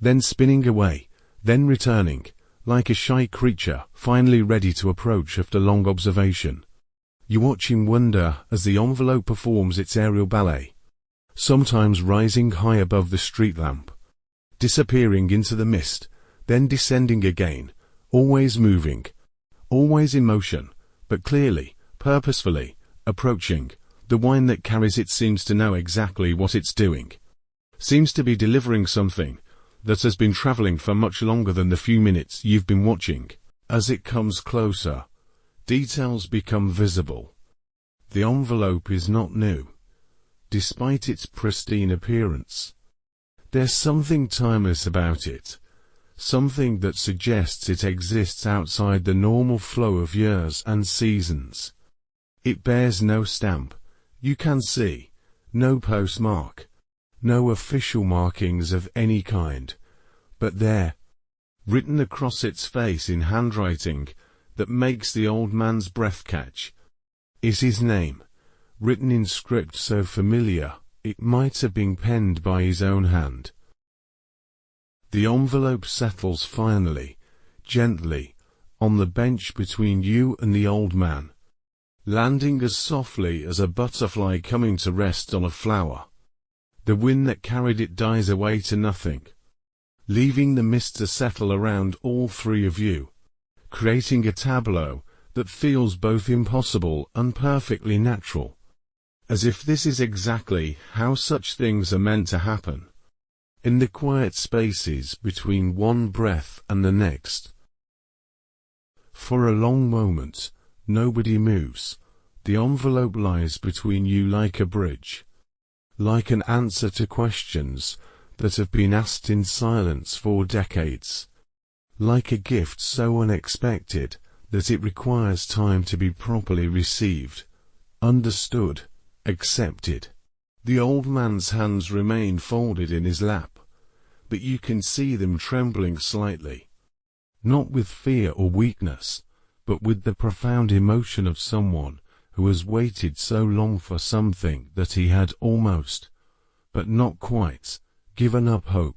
then spinning away, then returning, like a shy creature finally ready to approach after long observation. You watch him wonder as the envelope performs its aerial ballet, sometimes rising high above the street lamp, disappearing into the mist, then descending again, always moving, always in motion, but clearly, purposefully, approaching. The wine that carries it seems to know exactly what it's doing, seems to be delivering something that has been traveling for much longer than the few minutes you've been watching. As it comes closer, details become visible. The envelope is not new, despite its pristine appearance. There's something timeless about it, something that suggests it exists outside the normal flow of years and seasons. It bears no stamp, you can see, no postmark, no official markings of any kind, but there, written across its face in handwriting that makes the old man's breath catch, is his name, written in script so familiar it might have been penned by his own hand. The envelope settles finally, gently, on the bench between you and the old man, landing as softly as a butterfly coming to rest on a flower. The wind that carried it dies away to nothing, leaving the mist to settle around all three of you, creating a tableau that feels both impossible and perfectly natural, as if this is exactly how such things are meant to happen, in the quiet spaces between one breath and the next. For a long moment, nobody moves. The envelope lies between you like a bridge, like an answer to questions that have been asked in silence for decades, like a gift so unexpected that it requires time to be properly received, understood, accepted. The old man's hands remain folded in his lap, but you can see them trembling slightly, not with fear or weakness, but with the profound emotion of someone who has waited so long for something that he had almost, but not quite, given up hope.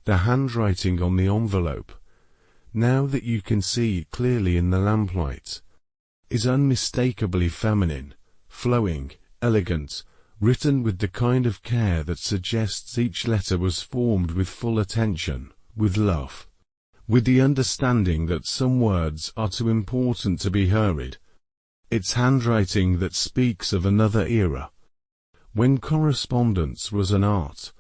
The handwriting on the envelope, now that you can see it clearly in the lamplight, is unmistakably feminine, flowing, elegant, written with the kind of care that suggests each letter was formed with full attention, with love, with the understanding that some words are too important to be hurried. It's handwriting that speaks of another era, when correspondence was an art,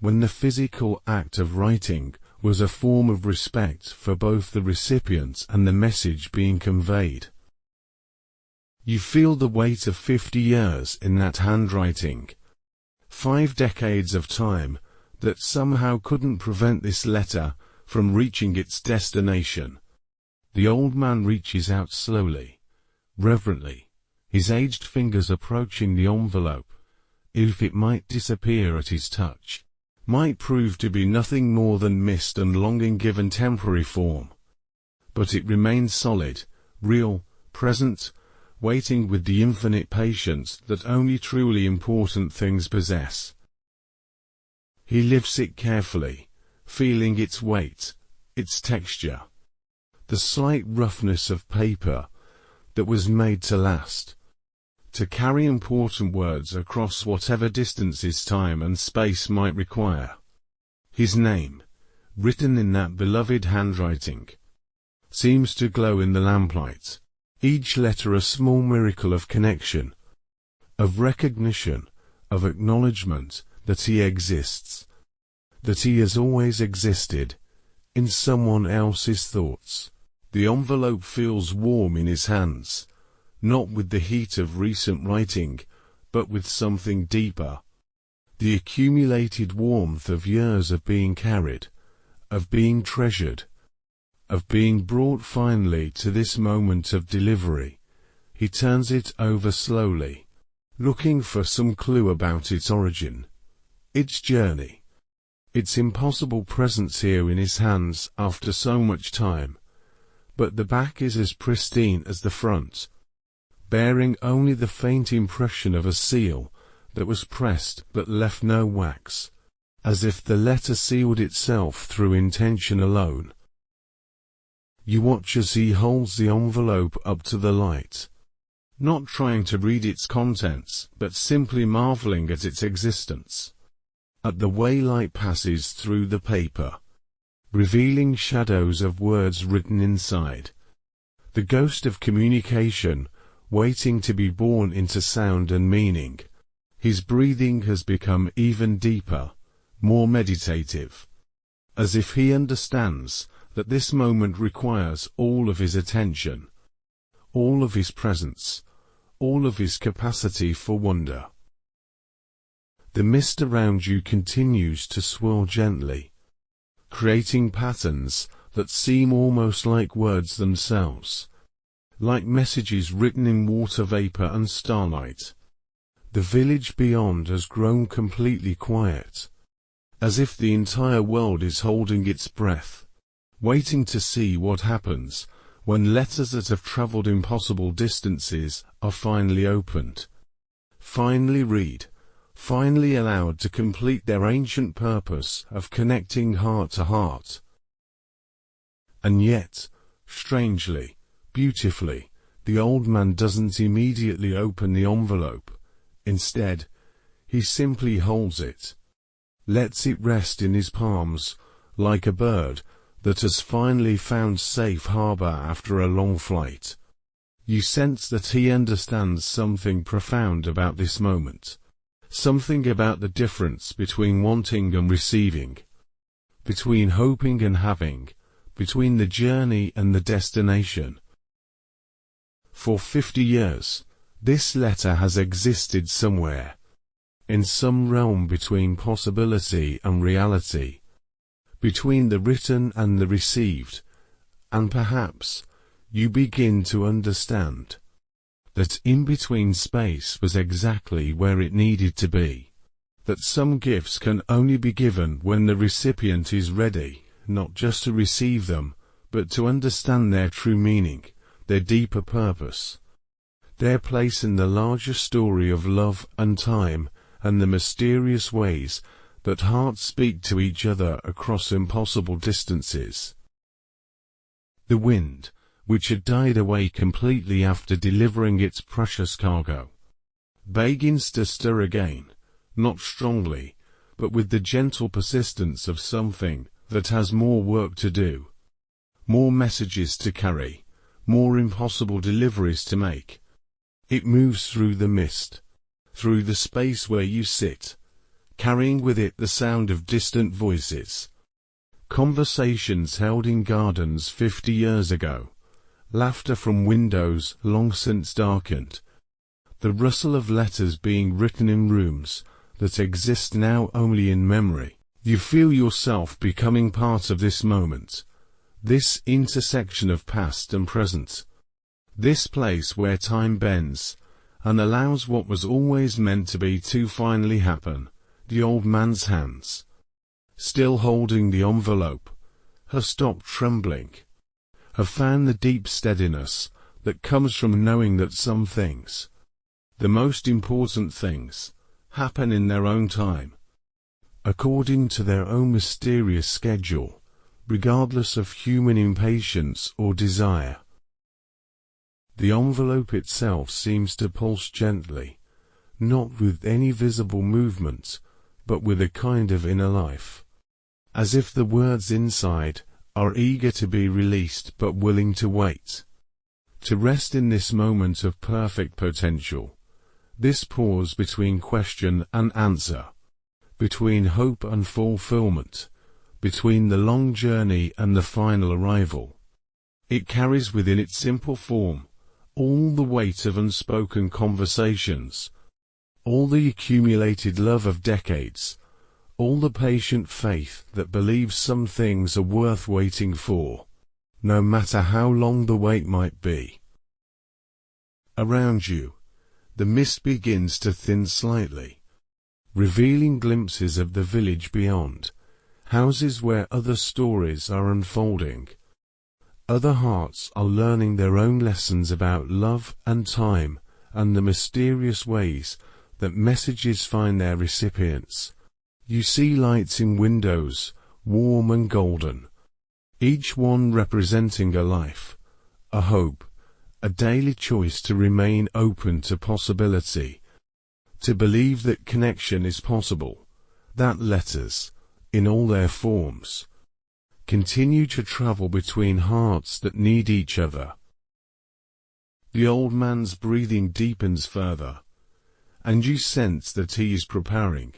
when the physical act of writing was a form of respect for both the recipient and the message being conveyed. You feel the weight of 50 years in that handwriting, 5 decades of time that somehow couldn't prevent this letter from reaching its destination. The old man reaches out slowly, reverently, his aged fingers approaching the envelope, if it might disappear at his touch, might prove to be nothing more than mist and longing given temporary form. But it remains solid, real, present, waiting with the infinite patience that only truly important things possess. He lifts it carefully, feeling its weight, its texture, the slight roughness of paper that was made to last, to carry important words across whatever distances time and space might require. His name, written in that beloved handwriting, seems to glow in the lamplight, each letter a small miracle of connection, of recognition, of acknowledgement that he exists, that he has always existed, in someone else's thoughts. The envelope feels warm in his hands, not with the heat of recent writing, but with something deeper, the accumulated warmth of years of being carried, of being treasured, of being brought finally to this moment of delivery. He turns it over slowly, looking for some clue about its origin, its journey, its impossible presence here in his hands after so much time. But the back is as pristine as the front, bearing only the faint impression of a seal that was pressed but left no wax, as if the letter sealed itself through intention alone. You watch as he holds the envelope up to the light, not trying to read its contents, but simply marveling at its existence, at the way light passes through the paper, revealing shadows of words written inside, the ghost of communication waiting to be born into sound and meaning. His breathing has become even deeper, more meditative, as if he understands that this moment requires all of his attention, all of his presence, all of his capacity for wonder. The mist around you continues to swirl gently, creating patterns that seem almost like words themselves, like messages written in water vapor and starlight. The village beyond has grown completely quiet, as if the entire world is holding its breath, waiting to see what happens when letters that have traveled impossible distances are finally opened, finally read, finally allowed to complete their ancient purpose of connecting heart to heart. And yet, strangely, beautifully, the old man doesn't immediately open the envelope. Instead, he simply holds it, lets it rest in his palms, like a bird that has finally found safe harbor after a long flight. You sense that he understands something profound about this moment, something about the difference between wanting and receiving, between hoping and having, between the journey and the destination. For 50 years, this letter has existed somewhere, in some realm between possibility and reality, between the written and the received, and perhaps you begin to understand that in-between space was exactly where it needed to be, that some gifts can only be given when the recipient is ready, not just to receive them, but to understand their true meaning, their deeper purpose, their place in the larger story of love and time, and the mysterious ways that hearts speak to each other across impossible distances. The wind, which had died away completely after delivering its precious cargo, begins to stir again, not strongly, but with the gentle persistence of something that has more work to do, more messages to carry, more impossible deliveries to make. It moves through the mist, through the space where you sit, carrying with it the sound of distant voices, conversations held in gardens 50 years ago, laughter from windows long since darkened, the rustle of letters being written in rooms that exist now only in memory. You feel yourself becoming part of this moment, this intersection of past and present, this place where time bends and allows what was always meant to be to finally happen. The old man's hands, still holding the envelope, have stopped trembling, have found the deep steadiness that comes from knowing that some things, the most important things, happen in their own time, according to their own mysterious schedule, regardless of human impatience or desire. The envelope itself seems to pulse gently, not with any visible movement, but with a kind of inner life, as if the words inside are eager to be released but willing to wait, to rest in this moment of perfect potential, this pause between question and answer, between hope and fulfillment, between the long journey and the final arrival. It carries within its simple form all the weight of unspoken conversations, all the accumulated love of decades, all the patient faith that believes some things are worth waiting for, no matter how long the wait might be. Around you, the mist begins to thin slightly, revealing glimpses of the village beyond, houses where other stories are unfolding. Other hearts are learning their own lessons about love and time and the mysterious ways that messages find their recipients. You see lights in windows, warm and golden, each one representing a life, a hope, a daily choice to remain open to possibility, to believe that connection is possible, that letters, in all their forms, continue to travel between hearts that need each other. The old man's breathing deepens further, and you sense that he is preparing,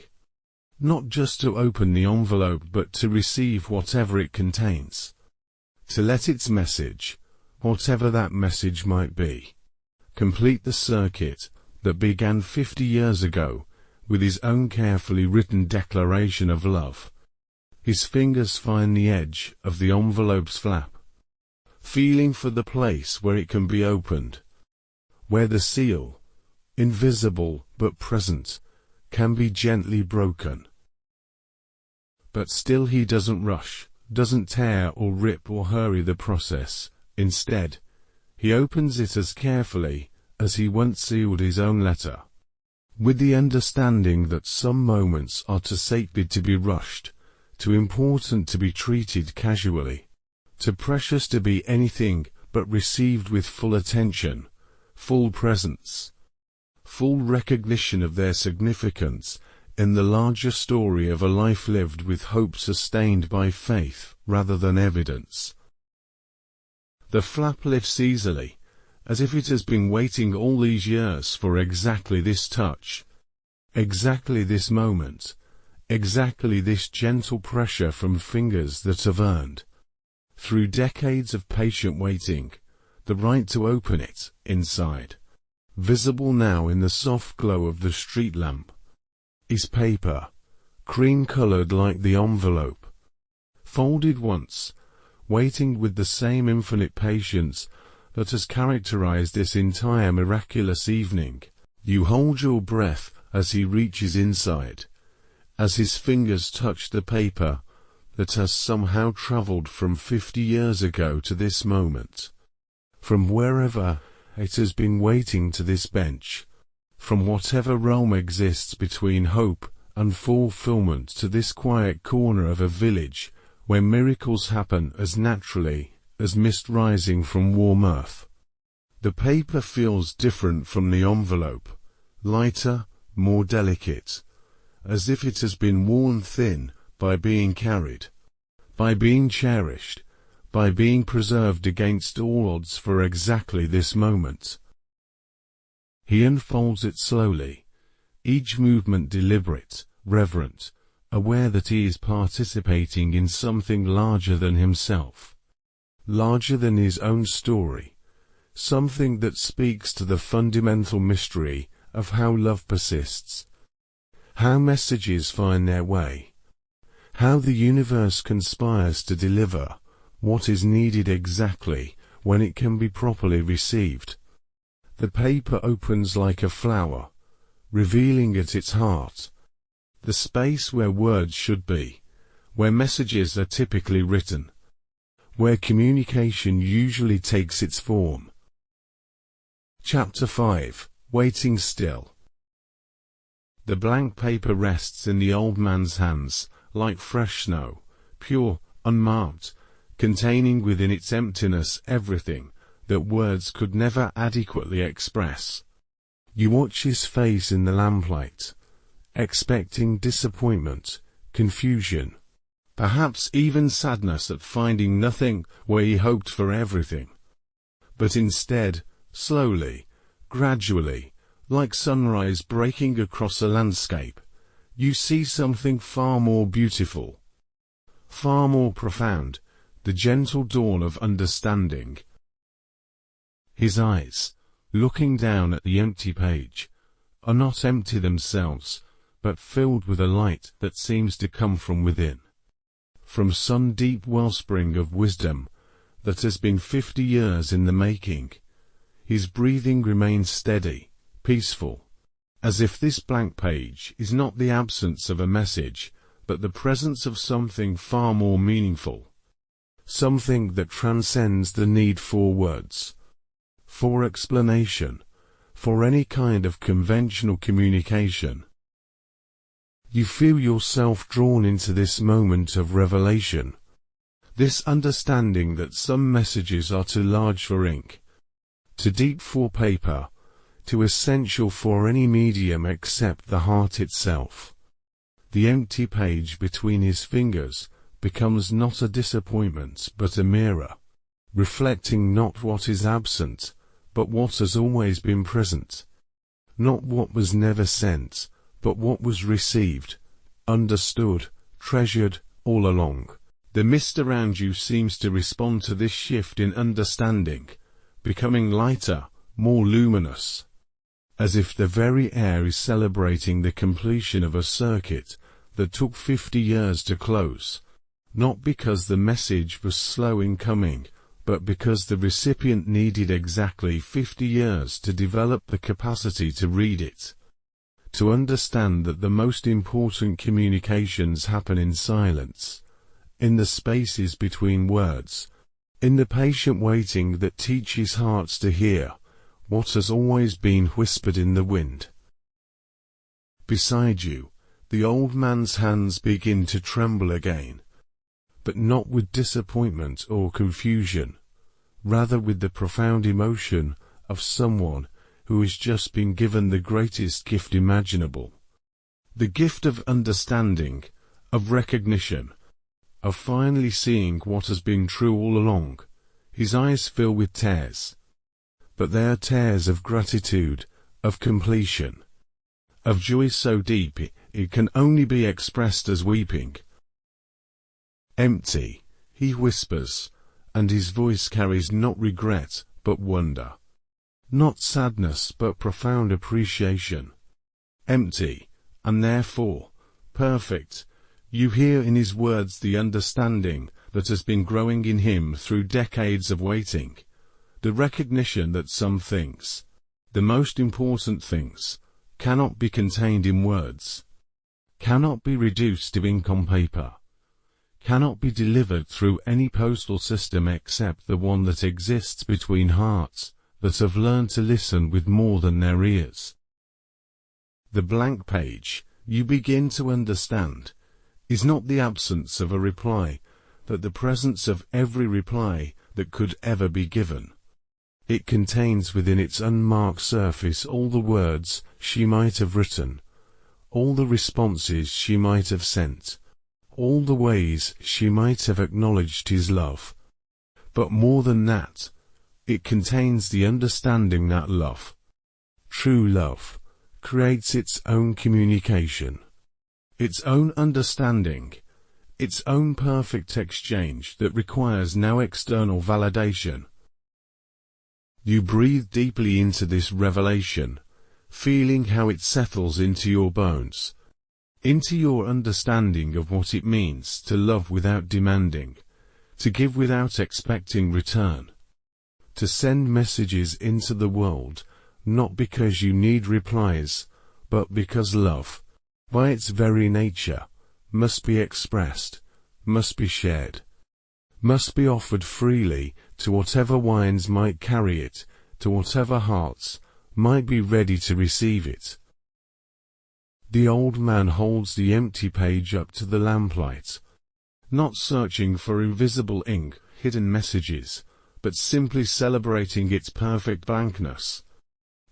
not just to open the envelope but to receive whatever it contains, to let its message, whatever that message might be, complete the circuit that began 50 years ago with his own carefully written declaration of love. His fingers find the edge of the envelope's flap, feeling for the place where it can be opened, where the seal, invisible but present, can be gently broken. But still he doesn't rush, doesn't tear or rip or hurry the process. Instead, he opens it as carefully as he once sealed his own letter, with the understanding that some moments are too sacred to be rushed, too important to be treated casually, too precious to be anything but received with full attention, full presence, full recognition of their significance in the larger story of a life lived with hope sustained by faith rather than evidence. The flap lifts easily, as if it has been waiting all these years for exactly this touch, exactly this moment, exactly this gentle pressure from fingers that have earned, through decades of patient waiting, the right to open it, inside, visible now in the soft glow of the street lamp, is paper, cream-colored like the envelope, folded once, waiting with the same infinite patience that has characterized this entire miraculous evening. You hold your breath as he reaches inside, as his fingers touch the paper that has somehow traveled from 50 years ago to this moment, from wherever it has been waiting to this bench, from whatever realm exists between hope and fulfillment to this quiet corner of a village where miracles happen as naturally as mist rising from warm earth. The paper feels different from the envelope, lighter, more delicate, as if it has been worn thin by being carried, by being cherished, by being preserved against all odds for exactly this moment. He unfolds it slowly, each movement deliberate, reverent, aware that he is participating in something larger than himself, larger than his own story, something that speaks to the fundamental mystery of how love persists, how messages find their way, how the universe conspires to deliver what is needed exactly when it can be properly received. The paper opens like a flower, revealing at its heart the space where words should be, where messages are typically written, where communication usually takes its form. Chapter 5. Waiting Still. The blank paper rests in the old man's hands, like fresh snow, pure, unmarked, containing within its emptiness everything that words could never adequately express. You watch his face in the lamplight, expecting disappointment, confusion, perhaps even sadness at finding nothing where he hoped for everything. But instead, slowly, gradually, like sunrise breaking across a landscape, you see something far more beautiful, far more profound, the gentle dawn of understanding. His eyes, looking down at the empty page, are not empty themselves, but filled with a light that seems to come from within, from some deep wellspring of wisdom that has been 50 years in the making. His breathing remains steady, peaceful, as if this blank page is not the absence of a message, but the presence of something far more meaningful, something that transcends the need for words, for explanation, for any kind of conventional communication. You feel yourself drawn into this moment of revelation, this understanding that some messages are too large for ink, too deep for paper, too essential for any medium except the heart itself. The empty page between his fingers becomes not a disappointment but a mirror, reflecting not what is absent, but what has always been present, not what was never sent, but what was received, understood, treasured, all along. The mist around you seems to respond to this shift in understanding, becoming lighter, more luminous, as if the very air is celebrating the completion of a circuit that took 50 years to close, not because the message was slow in coming, but because the recipient needed exactly 50 years to develop the capacity to read it. To understand that the most important communications happen in silence, in the spaces between words, in the patient waiting that teaches hearts to hear what has always been whispered in the wind. Beside you, the old man's hands begin to tremble again, but not with disappointment or confusion, rather with the profound emotion of someone who has just been given the greatest gift imaginable. The gift of understanding, of recognition, of finally seeing what has been true all along. His eyes fill with tears, but they are tears of gratitude, of completion, of joy so deep it can only be expressed as weeping. Empty, he whispers, and his voice carries not regret, but wonder. Not sadness, but profound appreciation. Empty, and therefore perfect. You hear in his words the understanding that has been growing in him through decades of waiting. The recognition that some things, the most important things, cannot be contained in words, cannot be reduced to ink on paper, cannot be delivered through any postal system except the one that exists between hearts that have learned to listen with more than their ears. The blank page, you begin to understand, is not the absence of a reply, but the presence of every reply that could ever be given. It contains within its unmarked surface all the words she might have written, all the responses she might have sent, all the ways she might have acknowledged his love. But more than that, it contains the understanding that love, true love, creates its own communication, its own understanding, its own perfect exchange that requires no external validation. You breathe deeply into this revelation, feeling how it settles into your bones, into your understanding of what it means to love without demanding, to give without expecting return, to send messages into the world, not because you need replies, but because love, by its very nature, must be expressed, must be shared, must be offered freely to whatever minds might carry it, to whatever hearts might be ready to receive it. The old man holds the empty page up to the lamplight, not searching for invisible ink, hidden messages, but simply celebrating its perfect blankness,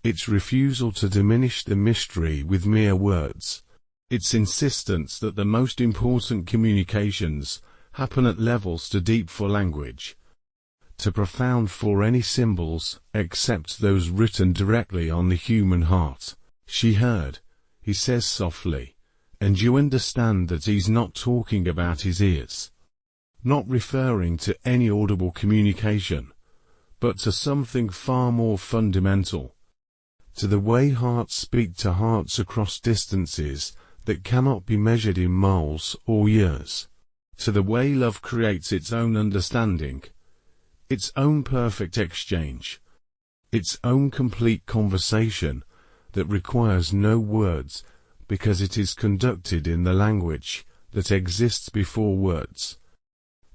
its refusal to diminish the mystery with mere words, its insistence that the most important communications happen at levels too deep for language, too profound for any symbols except those written directly on the human heart. She heard, he says softly, and you understand that he's not talking about his ears, not referring to any audible communication, but to something far more fundamental, to the way hearts speak to hearts across distances that cannot be measured in miles or years, to the way love creates its own understanding, its own perfect exchange, its own complete conversation that requires no words because it is conducted in the language that exists before words,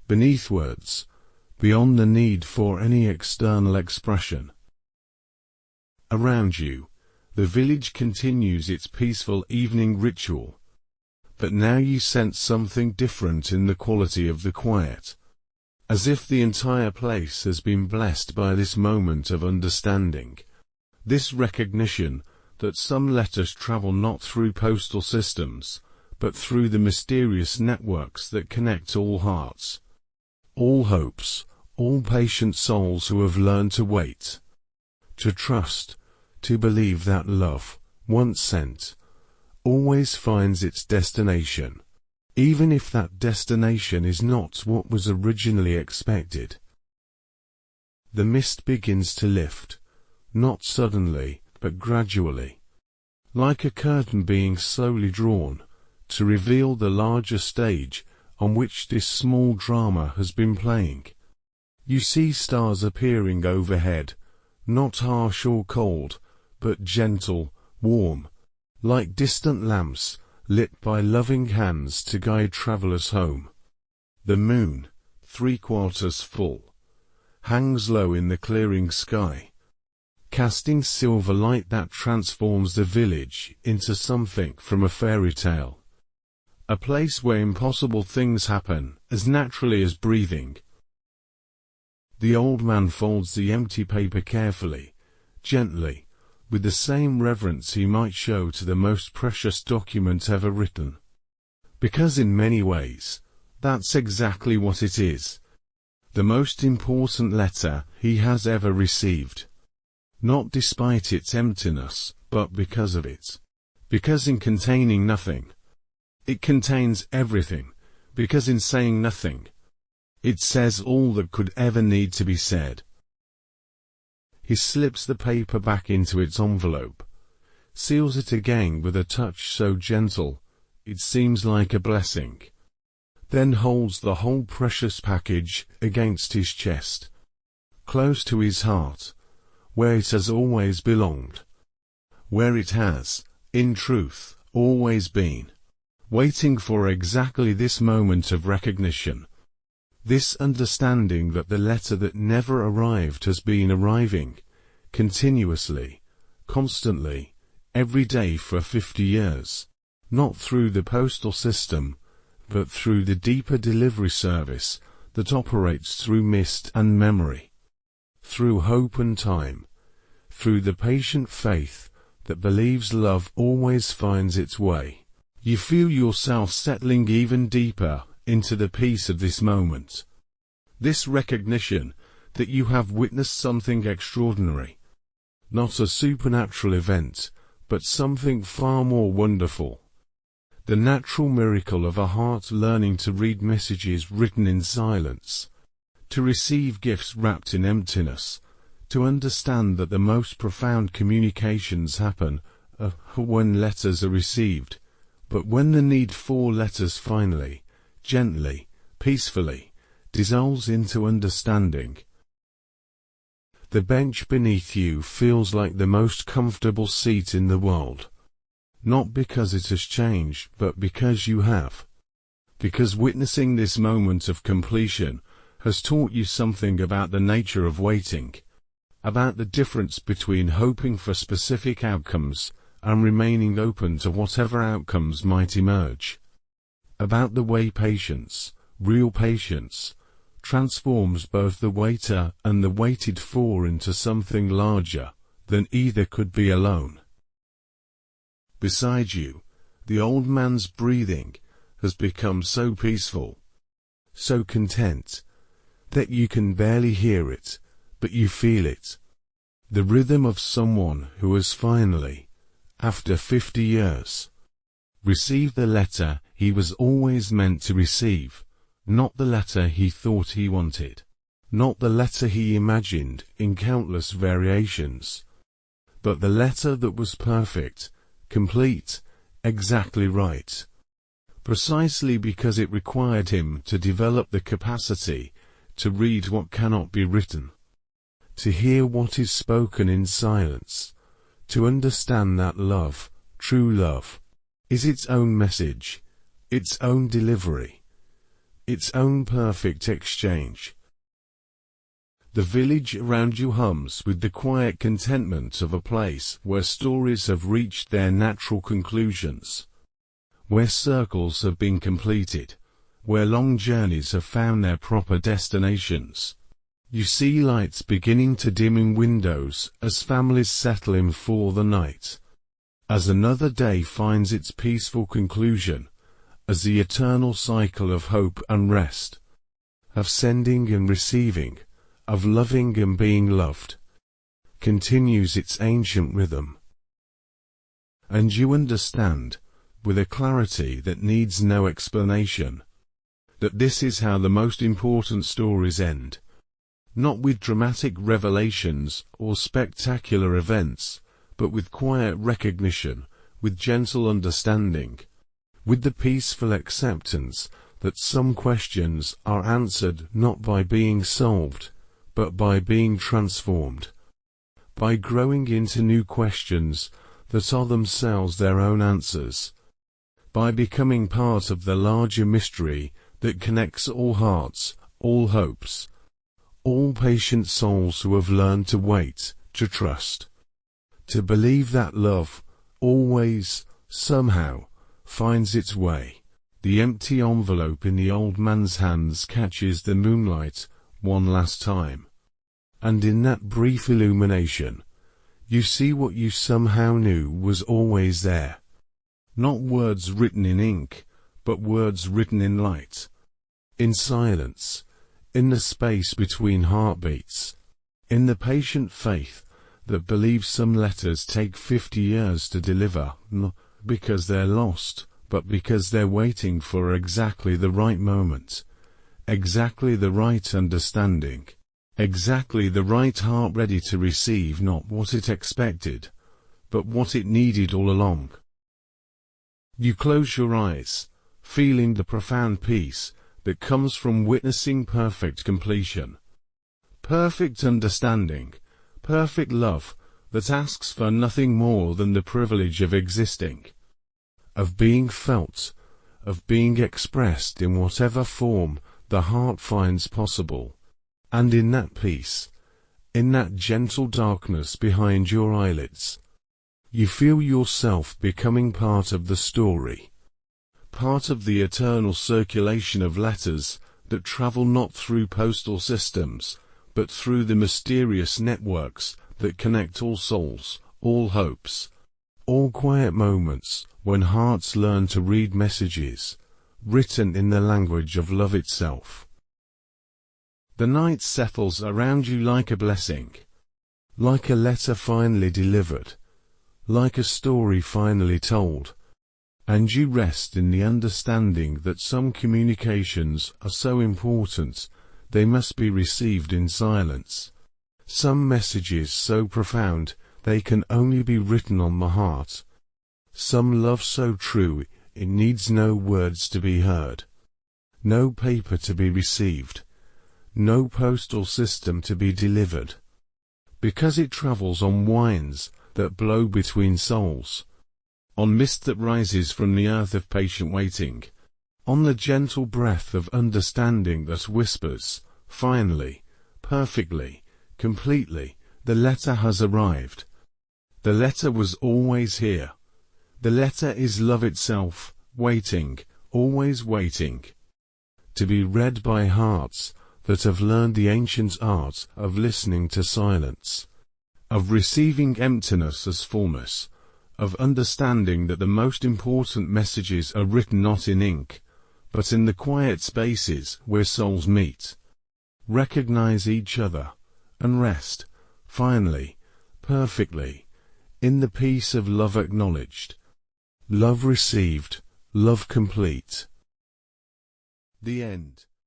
beneath words, beyond the need for any external expression. Around you, the village continues its peaceful evening ritual, but now you sense something different in the quality of the quiet, as if the entire place has been blessed by this moment of understanding, this recognition that some letters travel not through postal systems, but through the mysterious networks that connect all hearts, all hopes, all patient souls who have learned to wait, to trust, to believe that love, once sent, always finds its destination, even if that destination is not what was originally expected. The mist begins to lift, not suddenly, but gradually, like a curtain being slowly drawn, to reveal the larger stage on which this small drama has been playing. You see stars appearing overhead, not harsh or cold, but gentle, warm, like distant lamps lit by loving hands to guide travelers home. The moon, 3/4 full, hangs low in the clearing sky, casting silver light that transforms the village into something from a fairy tale. A place where impossible things happen as naturally as breathing. The old man folds the empty paper carefully, gently, with the same reverence he might show to the most precious document ever written. Because in many ways, that's exactly what it is. The most important letter he has ever received. Not despite its emptiness, but because of it. Because in containing nothing, it contains everything. Because in saying nothing, it says all that could ever need to be said. He slips the paper back into its envelope, seals it again with a touch so gentle, it seems like a blessing, then holds the whole precious package against his chest, close to his heart, where it has always belonged, where it has, in truth, always been, waiting for exactly this moment of recognition, this understanding that the letter that never arrived has been arriving, continuously, constantly, every day for 50 years, not through the postal system, but through the deeper delivery service that operates through mist and memory, through hope and time, through the patient faith that believes love always finds its way. You feel yourself settling even deeper into the peace of this moment. This recognition that you have witnessed something extraordinary. Not a supernatural event, but something far more wonderful. The natural miracle of a heart learning to read messages written in silence, to receive gifts wrapped in emptiness, to understand that the most profound communications happen when letters are received, but when the need for letters finally, gently, peacefully, dissolves into understanding. The bench beneath you feels like the most comfortable seat in the world. Not because it has changed, but because you have. Because witnessing this moment of completion has taught you something about the nature of waiting, about the difference between hoping for specific outcomes and remaining open to whatever outcomes might emerge, about the way patience, real patience, transforms both the waiter and the waited for into something larger than either could be alone. Beside you, the old man's breathing has become so peaceful, so content, that you can barely hear it, but you feel it. The rhythm of someone who has finally, after 50 years, received the letter he was always meant to receive, not the letter he thought he wanted, not the letter he imagined in countless variations, but the letter that was perfect, complete, exactly right. Precisely because it required him to develop the capacity to read what cannot be written, to hear what is spoken in silence, to understand that love, true love, is its own message, its own delivery, its own perfect exchange. The village around you hums with the quiet contentment of a place where stories have reached their natural conclusions, where circles have been completed, where long journeys have found their proper destinations. You see lights beginning to dim in windows as families settle in for the night, as another day finds its peaceful conclusion, as the eternal cycle of hope and rest, of sending and receiving, of loving and being loved, continues its ancient rhythm. And you understand, with a clarity that needs no explanation, that this is how the most important stories end, not with dramatic revelations or spectacular events, but with quiet recognition, with gentle understanding, with the peaceful acceptance that some questions are answered not by being solved, but by being transformed, by growing into new questions that are themselves their own answers, by becoming part of the larger mystery that connects all hearts, all hopes, all patient souls who have learned to wait, to trust, to believe that love always, somehow, finds its way. The empty envelope in the old man's hands catches the moonlight one last time, and in that brief illumination, you see what you somehow knew was always there. Not words written in ink, but words written in light, in silence, in the space between heartbeats, in the patient faith that believes some letters take 50 years to deliver, not because they're lost, but because they're waiting for exactly the right moment, exactly the right understanding, exactly the right heart ready to receive not what it expected, but what it needed all along. You close your eyes, feeling the profound peace that comes from witnessing perfect completion, perfect understanding, perfect love that asks for nothing more than the privilege of existing, of being felt, of being expressed in whatever form the heart finds possible. And in that peace, in that gentle darkness behind your eyelids, you feel yourself becoming part of the story, part of the eternal circulation of letters that travel not through postal systems, but through the mysterious networks that connect all souls, all hopes, all quiet moments when hearts learn to read messages written in the language of love itself. The night settles around you like a blessing, like a letter finally delivered, like a story finally told, and you rest in the understanding that some communications are so important they must be received in silence, some messages so profound they can only be written on the heart, some love so true it needs no words to be heard, no paper to be received, no postal system to be delivered, because it travels on winds that blow between souls, on mist that rises from the earth of patient waiting, on the gentle breath of understanding that whispers, finally, perfectly, completely, the letter has arrived. The letter was always here. The letter is love itself, waiting, always waiting, to be read by hearts that have learned the ancient art of listening to silence, of receiving emptiness as fullness, of understanding that the most important messages are written not in ink, but in the quiet spaces where souls meet, recognize each other, and rest, finally, perfectly, in the peace of love acknowledged, love received, love complete. The end.